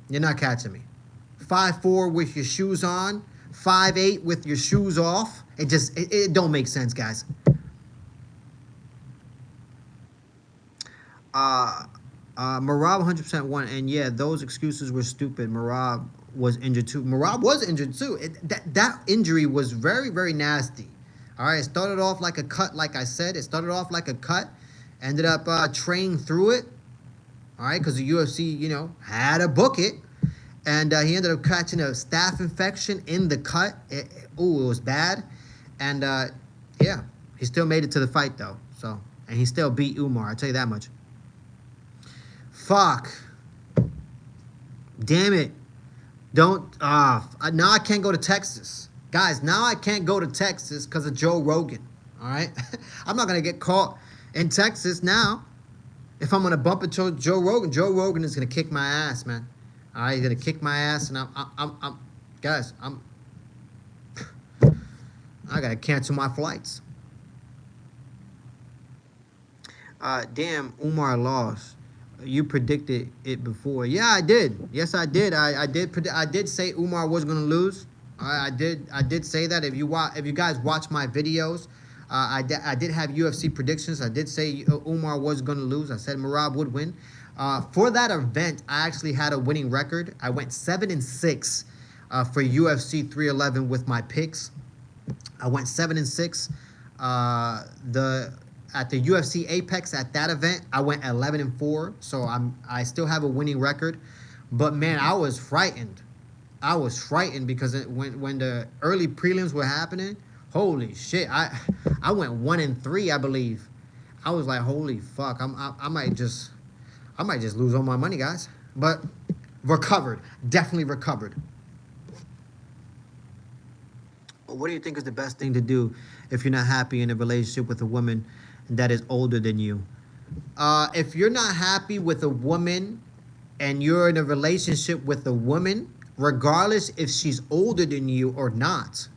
You're not catching me. 5'4" with your shoes on, 5'8" with your shoes off. It don't make sense, guys. Marab 100% won, and yeah, those excuses were stupid. Marab was injured too. Marab was injured too. That injury was very, very nasty. All right, it started off like a cut, like I said. It started off like a cut, ended up training through it. All right, because the UFC, you know, had to book it. And he ended up catching a staph infection in the cut. It was bad. And, yeah, he still made it to the fight, though. So, and he still beat Umar, I'll tell you that much. Fuck. Damn it. Now I can't go to Texas. Guys, now I can't go to Texas because of Joe Rogan. All right? I'm not going to get caught in Texas now. If I'm going to bump into Joe Rogan is going to kick my ass, man. All right, he's going to kick my ass, and I got to cancel my flights. Damn, Umar lost. You predicted it before. Yeah, I did. Yes, I did. I did say Umar was going to lose. I did say that. If you guys watch my videos, I did have UFC predictions. I did say Umar was going to lose. I said Marab would win. For that event, I actually had a winning record. I went 7-6 for UFC 311 with my picks. I went 7-6. At the UFC Apex at that event, I went 11-4. So I still have a winning record. But man, I was frightened. I was frightened because when the early prelims were happening, holy shit, I went 1-3, I believe. I was like, holy fuck, I might just lose all my money, guys. But recovered, definitely recovered. What do you think is the best thing to do if you're not happy in a relationship with a woman that is older than you? If you're not happy with a woman and you're in a relationship with a woman, regardless if she's older than you or not,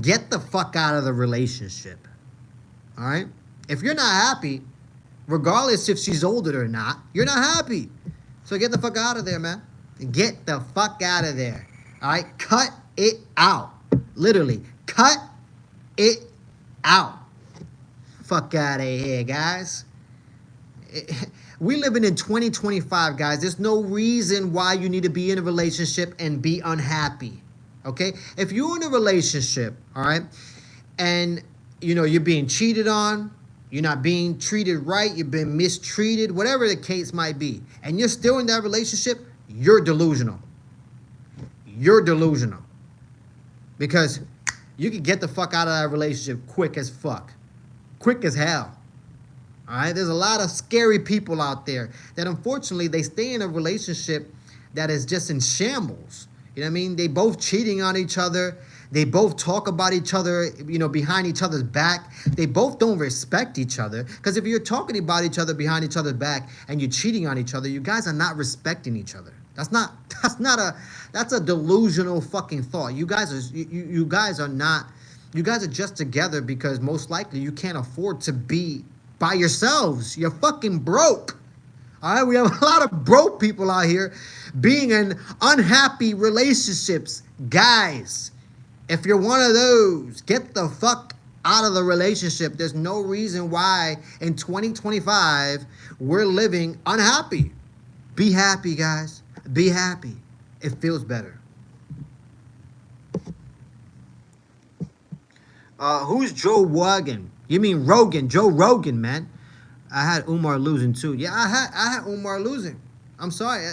get the fuck out of the relationship. All right? If you're not happy, regardless if she's older or not, you're not happy. So get the fuck out of there, man. Get the fuck out of there. All right? Cut it out. Literally. Cut it out. Fuck out of here, guys. We living in 2025, guys. There's no reason why you need to be in a relationship and be unhappy. Okay? If you're in a relationship, all right, and you know you're being cheated on, you're not being treated right, you've been mistreated, whatever the case might be, and you're still in that relationship, you're delusional. You're delusional. Because you can get the fuck out of that relationship quick as fuck. Quick as hell. All right? There's a lot of scary people out there that unfortunately they stay in a relationship that is just in shambles. You know what I mean? They both cheating on each other. They both talk about each other, behind each other's back. They both don't respect each other. Because if you're talking about each other behind each other's back and you're cheating on each other, you guys are not respecting each other. That's a delusional fucking thought. You guys are just together because most likely you can't afford to be by yourselves. You're fucking broke. All right, we have a lot of broke people out here being in unhappy relationships. Guys, if you're one of those, get the fuck out of the relationship. There's no reason why in 2025 we're living unhappy. Be happy, guys. Be happy. It feels better. Who's Joe Rogan? You mean Rogan? Joe Rogan, man. I had Umar losing too. Yeah, I had Umar losing. I'm sorry.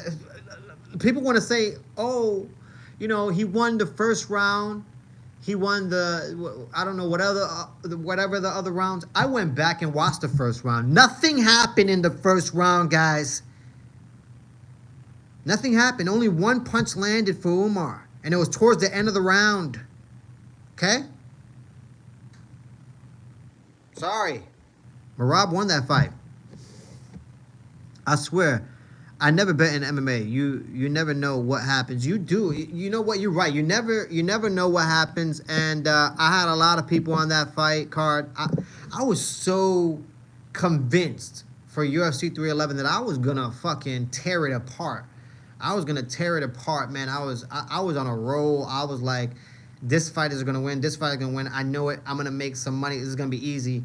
People want to say, oh, he won the first round. He won I don't know, whatever the other rounds. I went back and watched the first round. Nothing happened in the first round, guys. Nothing happened. Only one punch landed for Umar. And it was towards the end of the round. Okay? Sorry. Merab won that fight. I swear, I never bet in MMA. You never know what happens. You do. You know what? You're right. You never know what happens. And I had a lot of people on that fight card. I was so convinced for UFC 311 that I was gonna fucking tear it apart. I was gonna tear it apart, man. I was on a roll. I was like, this fight is gonna win. This fight is gonna win. I know it. I'm gonna make some money. This is gonna be easy.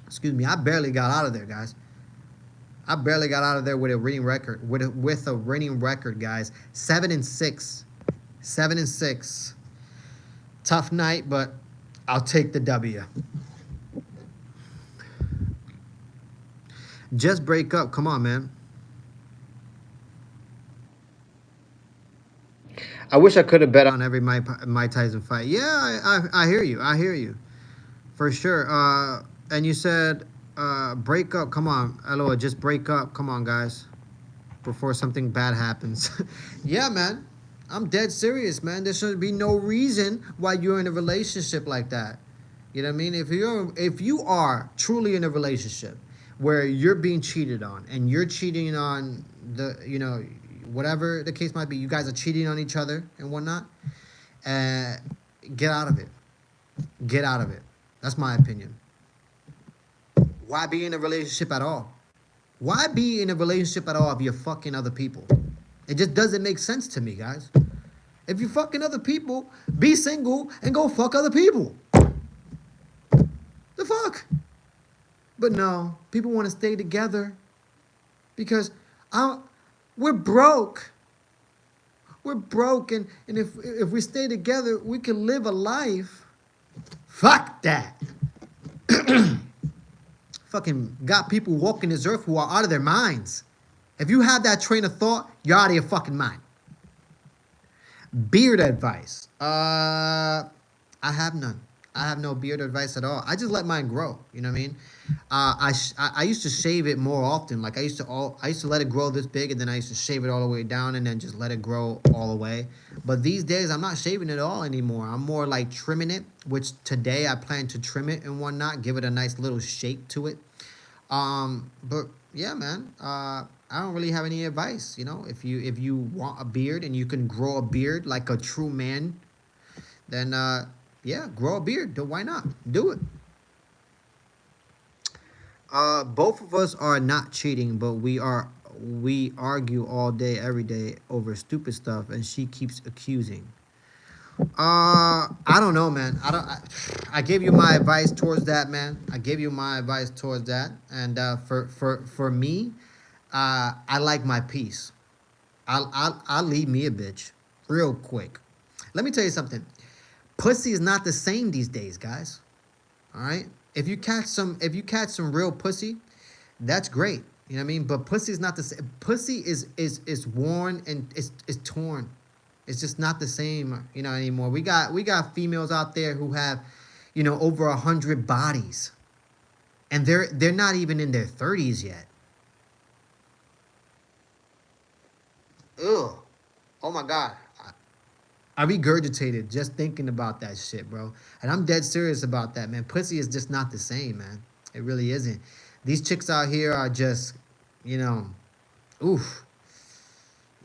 Excuse me. I barely got out of there, guys. I barely got out of there with a winning record. With a winning record, guys. 7-6. 7-6. Tough night, but I'll take the W. Just break up. Come on, man. I wish I could have bet on every Mike Tyson fight. Yeah, I hear you. I hear you. For sure. And you said break up. Come on. Hello, just break up. Come on, guys. Before something bad happens. Yeah, man. I'm dead serious, man. There should be no reason why you're in a relationship like that. You know what I mean? If you are truly in a relationship where you're being cheated on and you're cheating on whatever the case might be, you guys are cheating on each other and whatnot, get out of it. Get out of it. That's my opinion. Why be in a relationship at all? Why be in a relationship at all if you're fucking other people? It just doesn't make sense to me, guys. If you're fucking other people, be single and go fuck other people. The fuck? But no, people want to stay together because we're broke. We're broke, and if we stay together, we can live a life. Fuck that. Fucking got people walking this earth who are out of their minds. If you have that train of thought, you're out of your fucking mind. Beard advice. I have none. I have no beard advice at all. I just let mine grow. You know what I mean? I used to shave it more often. Like I used to let it grow this big, and then I used to shave it all the way down, and then just let it grow all the way. But these days, I'm not shaving it all anymore. I'm more like trimming it, which today I plan to trim it and whatnot, give it a nice little shape to it. But yeah, man. I don't really have any advice. If you want a beard and you can grow a beard like a true man, then yeah, grow a beard. Why not? Do it. Both of us are not cheating, but we argue all day, every day over stupid stuff, and she keeps accusing. I don't know, man. I gave you my advice towards that, man. I gave you my advice towards that, and for me, I like my peace. I'll leave me a bitch real quick. Let me tell you something. Pussy is not the same these days, guys. All right. If you catch some real pussy, that's great. You know what I mean? But pussy is not the same. Pussy is worn and is torn. It's just not the same, anymore. We got females out there who have, over 100 bodies, and they're not even in their 30s yet. Ugh. Oh my God. I regurgitated just thinking about that shit, bro. And I'm dead serious about that, man. Pussy is just not the same, man. It really isn't. These chicks out here are just, you know, oof,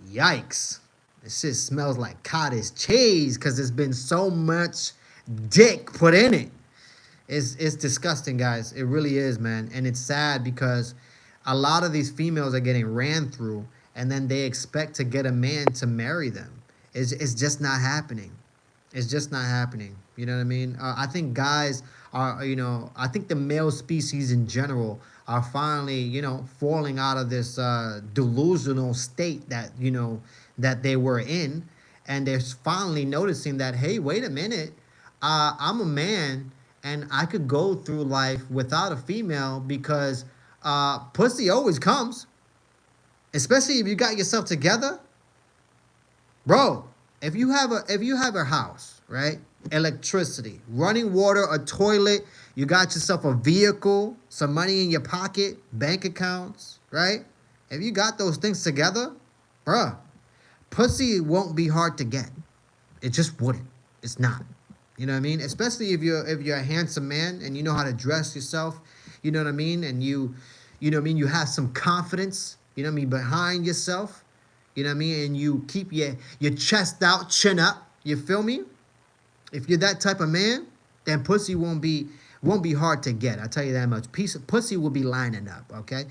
yikes. This shit smells like cottage cheese because there's been so much dick put in it. It's disgusting, guys. It really is, man. And it's sad because a lot of these females are getting ran through and then they expect to get a man to marry them. It's just not happening. It's just not happening. You know what I mean? I think guys are, I think the male species in general are finally, falling out of this delusional state that, that they were in. And they're finally noticing that, hey, wait a minute. I'm a man and I could go through life without a female because pussy always comes, especially if you got yourself together. Bro, if you have a house, right? Electricity, running water, a toilet, you got yourself a vehicle, some money in your pocket, bank accounts, right? If you got those things together, bruh, pussy won't be hard to get. It just wouldn't. It's not. You know what I mean? Especially if you're a handsome man and you know how to dress yourself, you know what I mean? And you know what I mean, you have some confidence, you know what I mean, behind yourself. You know what I mean? And you keep your chest out, chin up. You feel me? If you're that type of man, then pussy won't be hard to get. I tell you that much. Pussy will be lining up. Okay,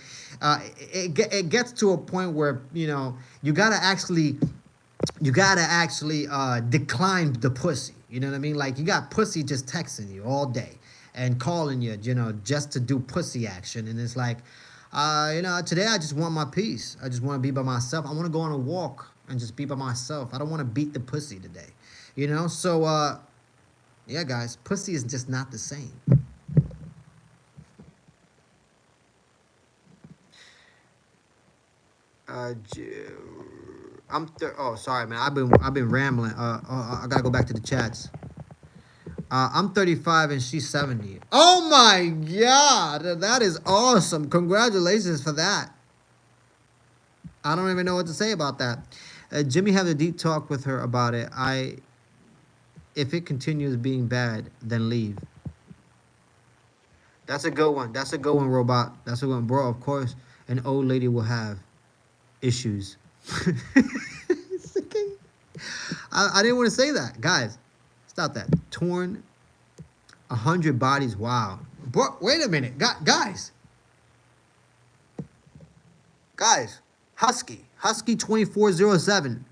it gets to a point where you gotta actually decline the pussy. You know what I mean? Like you got pussy just texting you all day and calling you, just to do pussy action, and it's like. Today I just want my peace. I just want to be by myself. I want to go on a walk and just be by myself. I don't want to beat the pussy today. So, yeah, guys, pussy is just not the same. Uh, oh, sorry, man. I've been rambling. I gotta go back to the chats. I'm 35 and she's 70. Oh my God, that is awesome. Congratulations for that. I don't even know what to say about that. Jimmy had a deep talk with her about it. If it continues being bad, then leave. That's a good one. That's a good one, Robot. That's a good one, bro. Of course, an old lady will have issues. It's okay. I didn't want to say that, guys. Stop that. Torn 100 bodies. Wow. Bro, wait a minute. Guys. Husky 2407.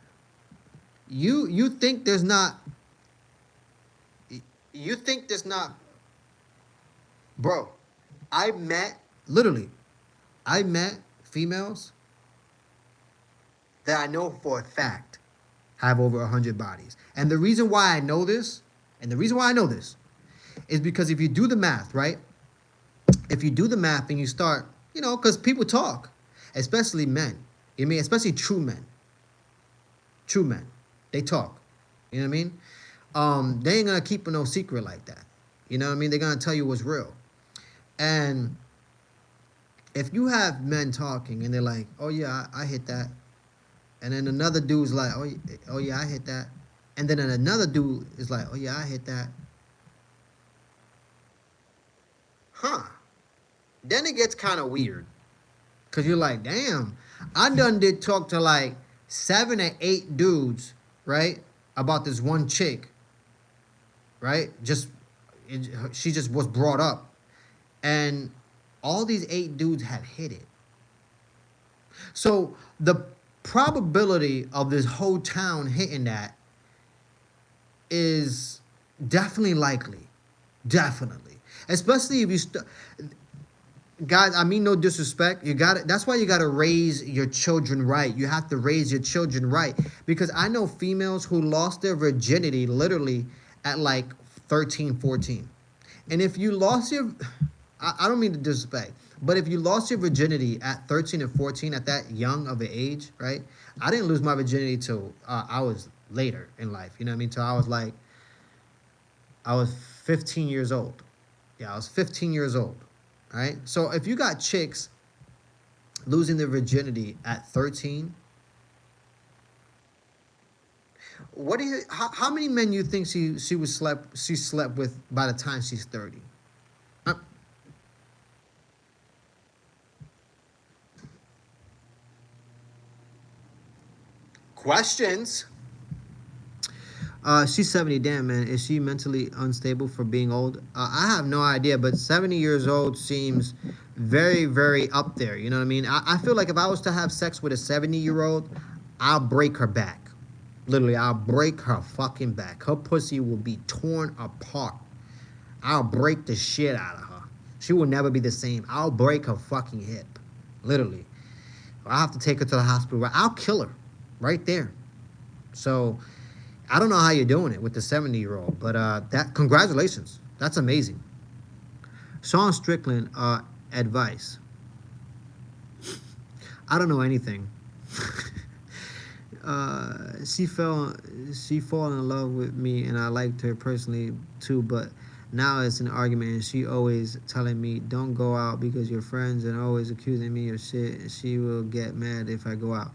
You think there's not bro, I met females that I know for a fact have over 100 bodies. And the reason why I know this, is because if you do the math, right? If you do the math and you start, because people talk, especially men. I mean, especially true men. True men. They talk. You know what I mean? They ain't gonna keep no secret like that. You know what I mean? They're gonna tell you what's real. And if you have men talking and they're like, oh yeah, I hit that. And then another dude's like, oh yeah, I hit that. And then another dude is like, oh yeah, I hit that. Huh. Then it gets kind of weird. Because you're like, damn, I done did talk to like 7 or 8 dudes, right? About this one chick, right? She just was brought up. And all these 8 dudes have hit it. So the probability of this whole town hitting that is definitely likely. Definitely. Especially if you guys, I mean no disrespect. That's why you gotta raise your children right. You have to raise your children right. Because I know females who lost their virginity literally at like 13, 14. And if you lost your I don't mean to disrespect, but if you lost your virginity at 13 and 14 at that young of an age, right? I didn't lose my virginity till I was later in life. You know what I mean? Till I was 15 years old. Yeah, I was 15 years old. Right? So if you got chicks losing their virginity at 13, What do you? How many men you think she slept with by the time she's 30? Uh, Questions. She's 70. Damn, man. Is she mentally unstable for being old? I have no idea, but 70 years old seems very, very up there. You know what I mean? I feel like if I was to have sex with a 70-year-old, I'll break her back. Literally, I'll break her fucking back. Her pussy will be torn apart. I'll break the shit out of her. She will never be the same. I'll break her fucking hip. Literally. I'll have to take her to the hospital. I'll kill her right there. So I don't know how you're doing it with the 70-year-old, but that congratulations. That's amazing. Sean Strickland advice. I don't know anything. She fall in love with me, and I liked her personally too, but now it's an argument, and she always telling me don't go out because you're friends, and always accusing me of shit, and she will get mad if I go out.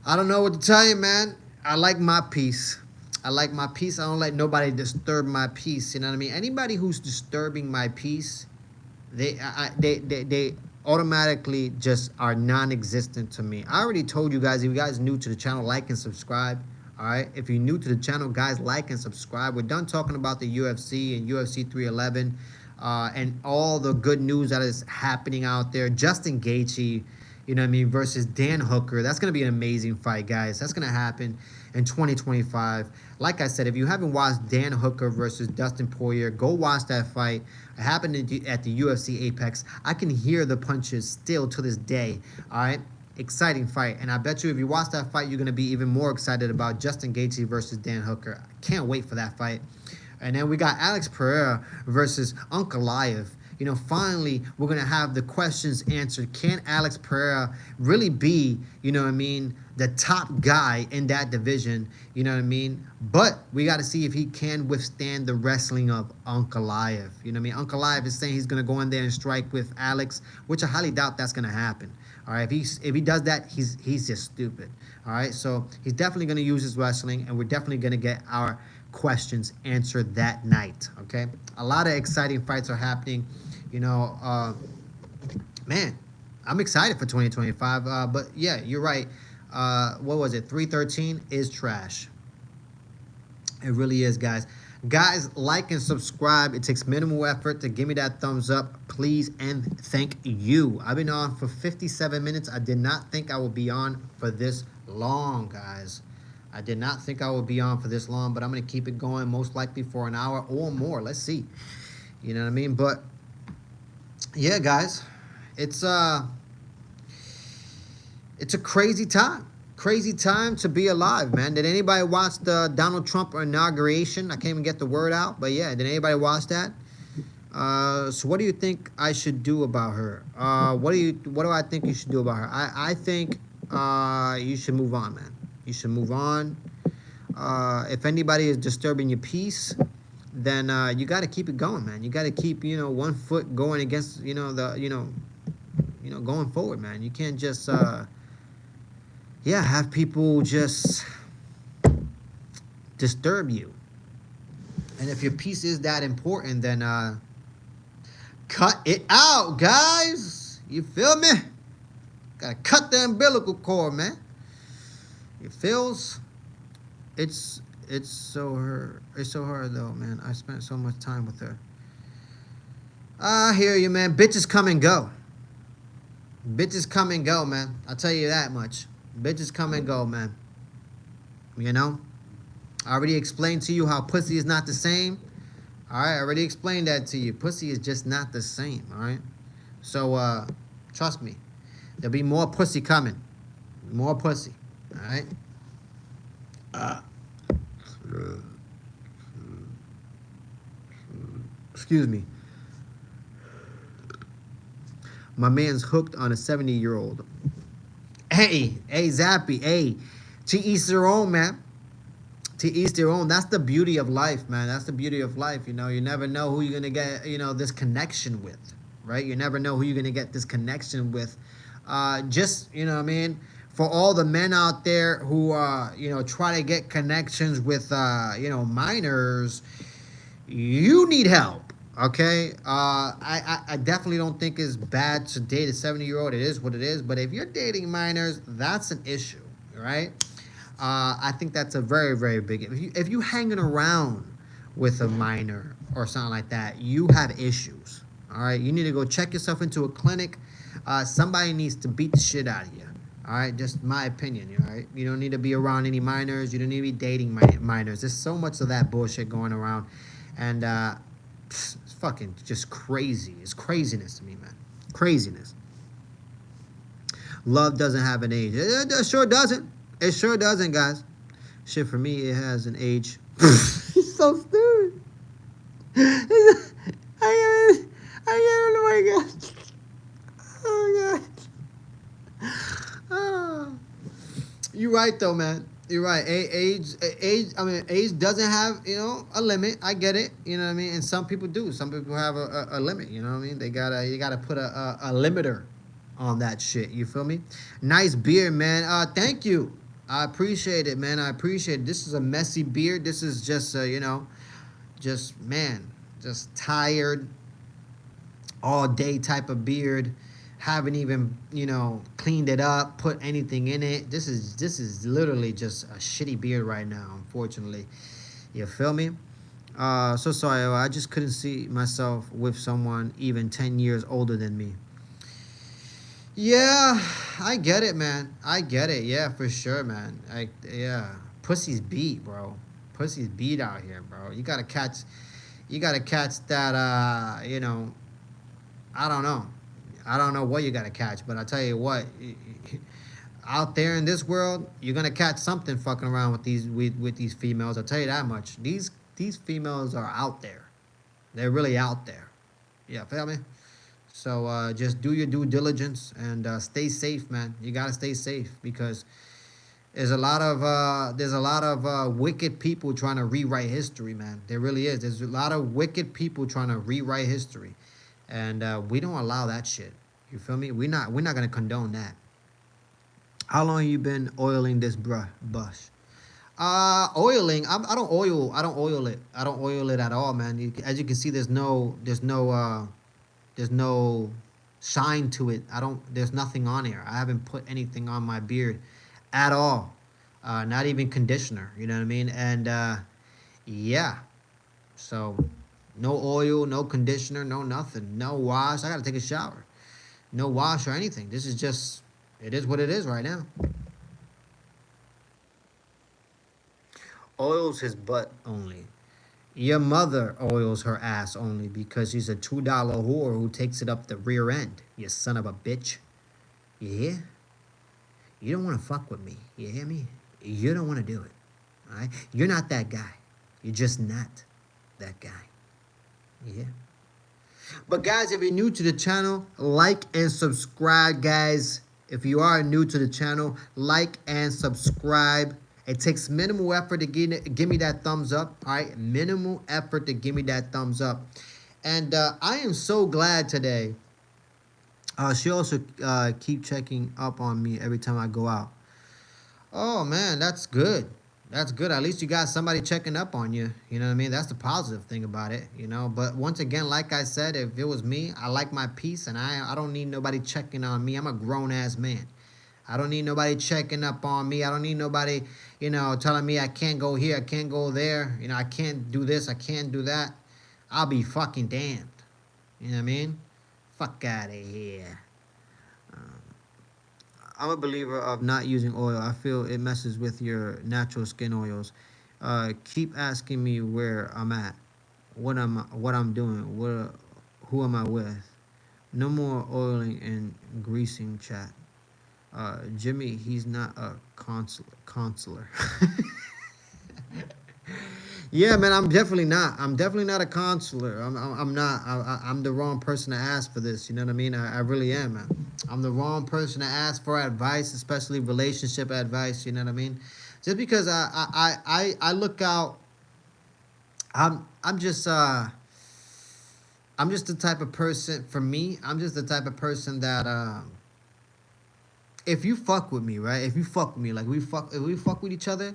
I don't know what to tell you, man. I like my peace. I like my peace. I don't let nobody disturb my peace. You know what I mean? Anybody who's disturbing my peace, they automatically just are non-existent to me. I already told you guys, if you guys new to the channel, like and subscribe. All right, if you're new to the channel, guys, like and subscribe. We're done talking about the UFC and UFC 311 and all the good news that is happening out there. Justin Gaethje, you know what I mean, versus Dan Hooker. That's going to be an amazing fight, guys. That's going to happen in 2025. Like I said, if you haven't watched Dan Hooker versus Dustin Poirier, go watch that fight. It happened at the UFC Apex. I can hear the punches still to this day, all right? Exciting fight. And I bet you if you watch that fight, you're going to be even more excited about Justin Gaethje versus Dan Hooker. I can't wait for that fight. And then we got Alex Pereira versus Ankalaev. You know, finally, we're going to have the questions answered. Can Alex Pereira really be, you know what I mean, the top guy in that division? You know what I mean? But we got to see if he can withstand the wrestling of Ankalaev. You know what I mean? Ankalaev is saying he's going to go in there and strike with Alex, which I highly doubt that's going to happen. All right, if he does that, he's just stupid. All right, so he's definitely going to use his wrestling, and we're definitely going to get our questions answered that night. Okay, a lot of exciting fights are happening. You know, man, I'm excited for 2025. But yeah, you're right. What was it? 313 is trash. It really is, guys. Guys, like and subscribe. It takes minimal effort to give me that thumbs up, please, and thank you. I've been on for 57 minutes. I did not think I would be on for this long, guys. I did not think I would be on for this long, but I'm going to keep it going most likely for an hour or more. Let's see. You know what I mean? But yeah, guys, it's a crazy time. Crazy time to be alive, man. Did anybody watch the Donald Trump inauguration? I can't even get the word out, but yeah, did anybody watch that? So what do you think I should do about her? What do I think you should do about her? I think you should move on, man. You should move on. If anybody is disturbing your peace, then you got to keep it going, man. You got to keep, you know, one foot going against, going forward, man. You can't just have people just disturb you. And if your peace is that important, then cut it out, guys. You feel me? Gotta cut the umbilical cord, man. It feels it's so hard though, man. I spent so much time with her. I hear you, man. Bitches come and go. Bitches come and go, man. I'll tell you that much. Bitches come and go, man. You know? I already explained to you how pussy is not the same. Alright, I already explained that to you. Pussy is just not the same, alright? So, trust me. There'll be more pussy coming. More pussy. Alright? Excuse me. My man's hooked on a 70-year-old. Hey, Zappy, hey. To each their own, man. To each their own. That's the beauty of life, man. That's the beauty of life. You know, you never know who you're going to get, this connection with, right? You never know who you're going to get this connection with. Just, you know what I mean? For all the men out there who try to get connections with minors, you need help. Okay, I definitely don't think it's bad to date a 70-year-old. It is what it is. But if you're dating minors, that's an issue, right? I think that's a very, very big. If you hanging around with a minor or something like that, you have issues. All right, you need to go check yourself into a clinic. Somebody needs to beat the shit out of you. All right, just my opinion. All right, you don't need to be around any minors. You don't need to be dating minors. There's so much of that bullshit going around, and it's fucking just crazy. It's craziness to me, man. Craziness. Love doesn't have an age. It sure doesn't. It sure doesn't, guys. Shit, for me, it has an age. He's so stupid. I oh my god. Oh god. Oh. You're right though, man. You're right. Age doesn't have a limit. I get it. You know what I mean. And some people do. Some people have a limit. You know what I mean. You gotta put a limiter on that shit. You feel me? Nice beard, man. Thank you. I appreciate it, man. I appreciate it. This is a messy beard. This is just just tired all day type of beard. Haven't even cleaned it up, put anything in it. This is literally just a shitty beard right now, unfortunately. You feel me? So sorry, I just couldn't see myself with someone even 10 years older than me. Yeah, I get it, man. I get it. Yeah, for sure, man. Yeah, pussy's beat, bro. Pussy's beat out here, bro. You gotta catch that. I don't know. I don't know what you gotta catch, but I tell you what, out there in this world, you're gonna catch something fucking around with these females. I'll tell you that much. These females are out there. They're really out there. Yeah, feel me? So just do your due diligence and stay safe, man. You gotta stay safe because there's a lot of wicked people trying to rewrite history, man. There really is. There's a lot of wicked people trying to rewrite history, and we don't allow that shit. You feel me? We're not gonna condone that. How long you been oiling this bush? Oiling. I don't oil it. I don't oil it at all, man. As you can see, there's no shine to it. There's nothing on here. I haven't put anything on my beard at all. Not even conditioner. You know what I mean? And yeah. So no oil, no conditioner, no nothing, no wash. I gotta take a shower. No wash or anything. This is just. It is what it is right now. Oils his butt only. Your mother oils her ass only because she's a $2 whore who takes it up the rear end. You son of a bitch. You hear? You don't want to fuck with me. You hear me? You don't want to do it. All right? You're not that guy. You're just not that guy. You hear? But guys, if you're new to the channel, like and subscribe, guys. If you are new to the channel, like and subscribe. It takes minimal effort to give me that thumbs up. All right, minimal effort to give me that thumbs up. And I am so glad today. She also keep checking up on me every time I go out. Oh man, that's good. That's good. At least you got somebody checking up on you. You know what I mean? That's the positive thing about it, But once again, like I said, if it was me, I like my peace, and I don't need nobody checking on me. I'm a grown-ass man. I don't need nobody checking up on me. I don't need nobody, telling me I can't go here, I can't go there. I can't do this, I can't do that. I'll be fucking damned. You know what I mean? Fuck out of here. I'm a believer of not using oil. I feel it messes with your natural skin oils. Keep asking me where I'm at, what I'm doing, who am I with. No more oiling and greasing, chat. Jimmy, he's not a consular. Yeah, man, I'm definitely not. I'm definitely not a consular. I'm not. I'm the wrong person to ask for this. You know what I mean? I really am, man. I'm the wrong person to ask for advice, especially relationship advice. You know what I mean? Just because I look out. I'm just the type of person. For me, I'm just the type of person that if you fuck with me, right? If you fuck with me, like if we fuck with each other,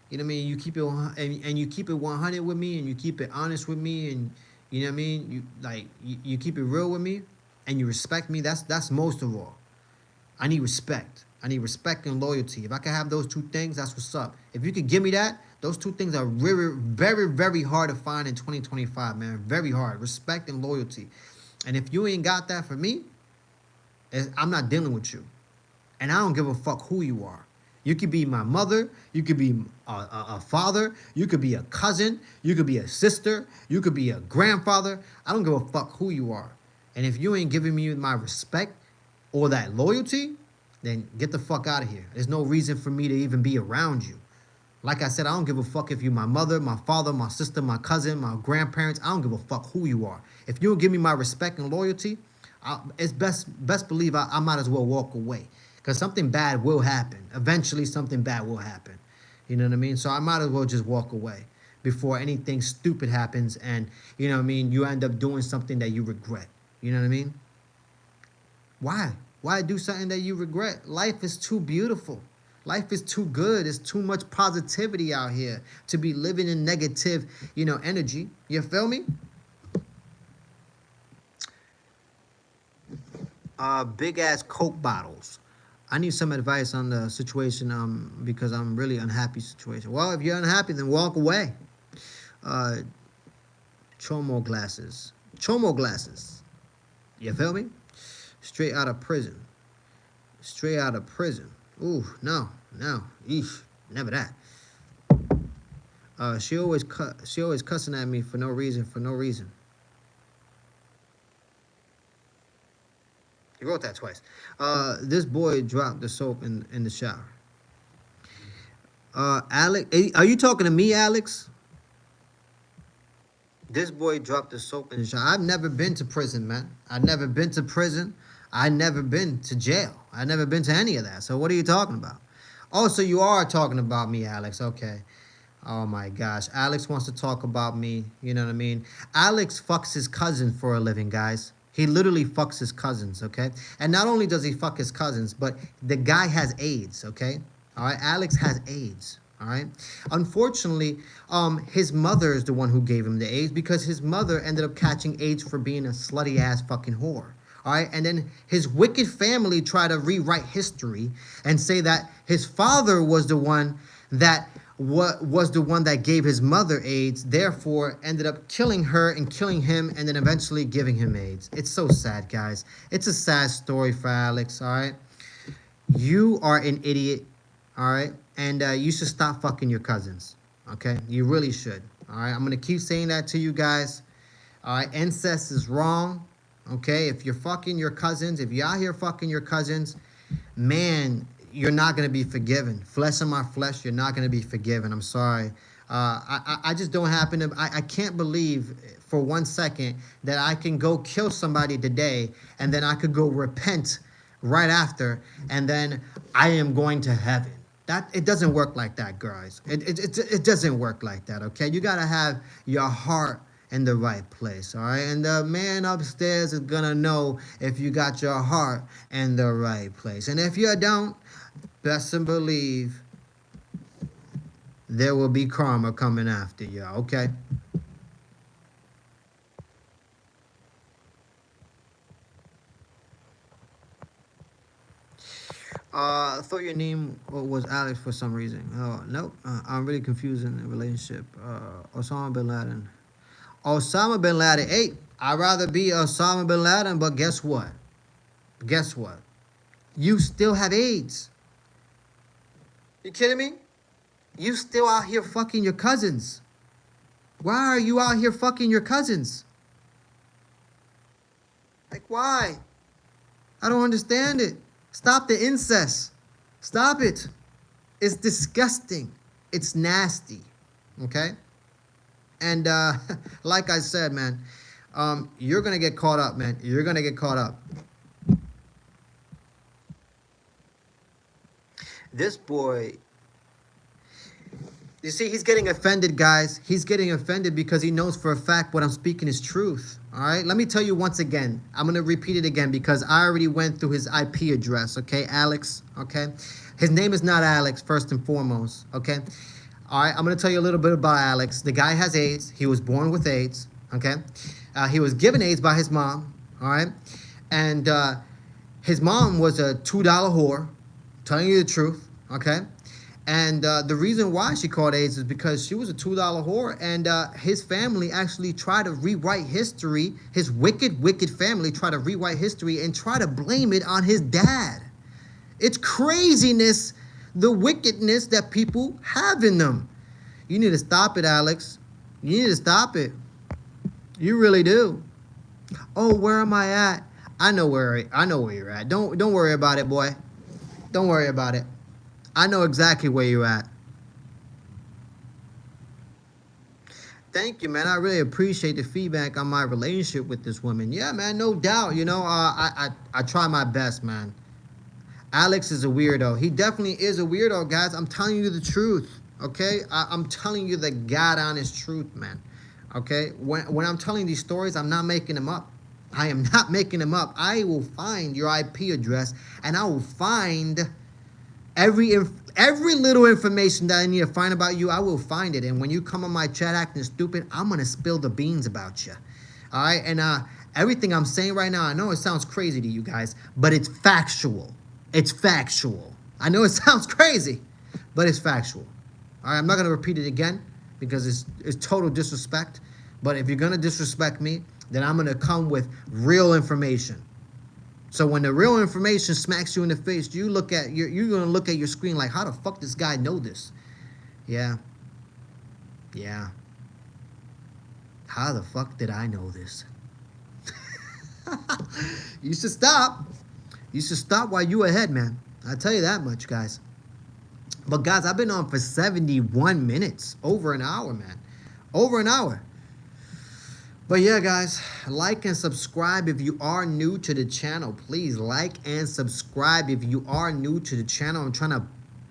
you know what I mean? You keep it and you keep it 100 with me, and you keep it honest with me, and you know what I mean? You keep it real with me, and you respect me. That's most of all. I need respect. I need respect and loyalty. If I can have those two things, that's what's up. If you could give me that, those two things are very, very, very hard to find in 2025, man. Very hard. Respect and loyalty. And if you ain't got that for me, I'm not dealing with you. And I don't give a fuck who you are. You could be my mother. You could be a father. You could be a cousin. You could be a sister. You could be a grandfather. I don't give a fuck who you are. And if you ain't giving me my respect or that loyalty, then get the fuck out of here. There's no reason for me to even be around you. Like I said, I don't give a fuck if you're my mother, my father, my sister, my cousin, my grandparents. I don't give a fuck who you are. If you don't give me my respect and loyalty, it's best believe I might as well walk away. Because something bad will happen. Eventually, something bad will happen. You know what I mean? So I might as well just walk away before anything stupid happens and, you know what I mean, you end up doing something that you regret. You know what I mean? Why? Why do something that you regret? Life is too beautiful. Life is too good. There's too much positivity out here to be living in negative, energy. You feel me? Big ass Coke bottles. I need some advice on the situation because I'm really unhappy situation. Well, if you're unhappy, then walk away. Chomo glasses. Chomo glasses. You feel me? Straight out of prison. Straight out of prison. Ooh, no. Eesh, never that. She always cussing at me for no reason. He wrote that twice. This boy dropped the soap in the shower. Alex, are you talking to me, Alex? This boy dropped the soap in the shower. I've never been to prison, man. I've never been to prison. I've never been to jail. I've never been to any of that. So what are you talking about? Oh, so you are talking about me, Alex. Okay. Oh my gosh. Alex wants to talk about me. You know what I mean? Alex fucks his cousin for a living, guys. He literally fucks his cousins, okay? And not only does he fuck his cousins, but the guy has AIDS, okay? All right? Alex has AIDS, all right? Unfortunately, his mother is the one who gave him the AIDS because his mother ended up catching AIDS for being a slutty-ass fucking whore. All right, and then his wicked family tried to rewrite history and say that his father was the one that gave his mother AIDS, therefore ended up killing her and killing him, and then eventually giving him AIDS. It's so sad, guys. It's a sad story for Alex. All right, you are an idiot. All right, and you should stop fucking your cousins. Okay, you really should. All right, I'm gonna keep saying that to you guys. All right, incest is wrong. Okay, if you're fucking your cousins, if you're out here fucking your cousins, man, you're not going to be forgiven. Flesh of my flesh, you're not going to be forgiven. I'm sorry. I just don't happen to, I can't believe for 1 second that I can go kill somebody today and then I could go repent right after and then I am going to heaven. It doesn't work like that, guys. It doesn't work like that, okay? You got to have your heart in the right place, all right? And the man upstairs is gonna know if you got your heart in the right place. And if you don't, best and believe there will be karma coming after you, okay? I thought your name was Alex for some reason. Oh, nope. I'm really confused in the relationship. Osama bin Laden. Osama bin Laden. Hey, I'd rather be Osama bin Laden, but guess what? Guess what? You still have AIDS. You kidding me? You still out here fucking your cousins. Why are you out here fucking your cousins? Like, why? I don't understand it. Stop the incest. Stop it. It's disgusting. It's nasty. Okay? And like I said, man, you're going to get caught up, man. You're going to get caught up. This boy You see, he's getting offended, guys. He's getting offended because he knows for a fact what I'm speaking is truth. All right, let me tell you once again. I'm going to repeat it again because I already went through his IP address, okay? Alex, okay? His name is not Alex, first and foremost, okay? All right, I'm going to tell you a little bit about Alex. The guy has AIDS. He was born with AIDS, okay? He was given AIDS by his mom, all right? And his mom was a $2 whore, telling you the truth, okay? And the reason why she caught AIDS is because she was a $2 whore, and his family actually tried to rewrite history. His wicked, wicked family tried to rewrite history and try to blame it on his dad. It's craziness, the wickedness that people have in them. You need to stop it, Alex. You need to stop it. You really do. Oh, where am I at? I know where you're at. Don't worry about it, boy. Don't worry about it. I know exactly where you're at. Thank you, man. I really appreciate the feedback on my relationship with this woman. Yeah, man, no doubt. You know, I try my best, man. Alex is a weirdo. He definitely is a weirdo, guys. I'm telling you the truth, okay? I'm telling you the God honest truth, man. Okay? When I'm telling these stories, I'm not making them up. I am not making them up. I will find your IP address, and I will find every little information that I need to find about you. I will find it. And when you come on my chat acting stupid, I'm going to spill the beans about you. All right? And everything I'm saying right now, I know it sounds crazy to you guys, but it's factual. It's factual. I know it sounds crazy, but it's factual. All right? I'm not going to repeat it again because it's total disrespect. But if you're going to disrespect me, then I'm going to come with real information. So when the real information smacks you in the face, you're gonna look at your screen like, how the fuck does this guy know this? Yeah. How the fuck did I know this? You should stop. You should stop while you ahead, man. I'll tell you that much, guys. But guys, I've been on for 71 minutes, over an hour, man, over an hour. But yeah, guys, like and subscribe if you are new to the channel. Please like and subscribe if you are new to the channel. I'm trying to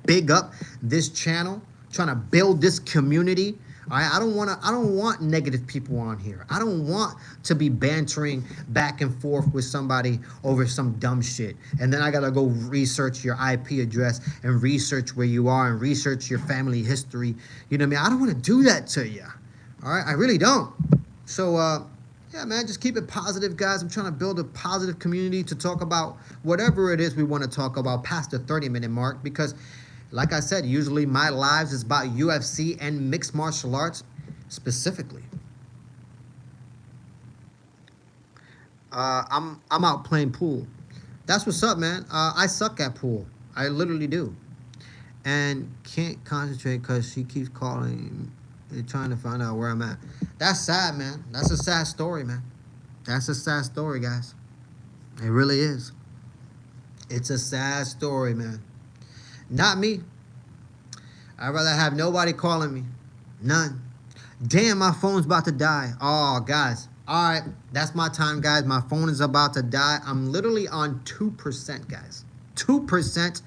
big up this channel, trying to build this community. All right, I don't want negative people on here. I don't want to be bantering back and forth with somebody over some dumb shit. And then I got to go research your IP address and research where you are and research your family history. You know what I mean? I don't want to do that to you. All right, I really don't. So, yeah, man, just keep it positive, guys. I'm trying to build a positive community to talk about whatever it is we want to talk about past the 30-minute mark because, like I said, usually my lives is about UFC and mixed martial arts specifically. I'm out playing pool. That's what's up, man. I suck at pool. I literally do. And can't concentrate because she keeps calling. They're trying to find out where I'm at. That's sad, man. That's a sad story, man. That's a sad story, guys. It really is. It's a sad story, man. Not me. I'd rather have nobody calling me. None. Damn, my phone's about to die. Oh, guys. All right. That's my time, guys. My phone is about to die. I'm literally on 2%, guys. 2%.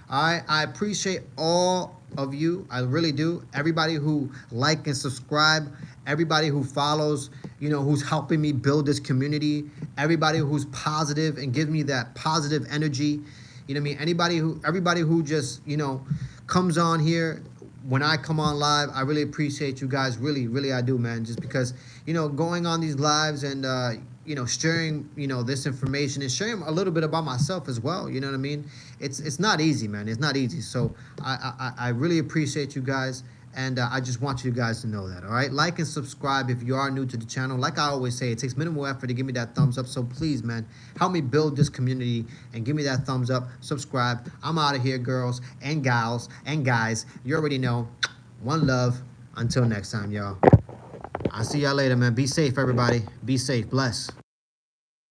All right. I appreciate all of you. I really do. Everybody who like and subscribe, everybody who follows, you know, who's helping me build this community, everybody who's positive and gives me that positive energy. You know what I mean? Everybody who just, you know, comes on here when I come on live. I really appreciate you guys. Really, really I do, man. Just because, you know, going on these lives and, you know, sharing, you know, this information and sharing a little bit about myself as well. You know what I mean? It's not easy, man. It's not easy. So I really appreciate you guys. And I just want you guys to know that, all right? Like and subscribe if you are new to the channel. Like I always say, it takes minimal effort to give me that thumbs up. So please, man, help me build this community and give me that thumbs up. Subscribe. I'm out of here, girls and gals and guys. You already know. One love. Until next time, y'all. I'll see y'all later, man. Be safe, everybody. Be safe. Bless.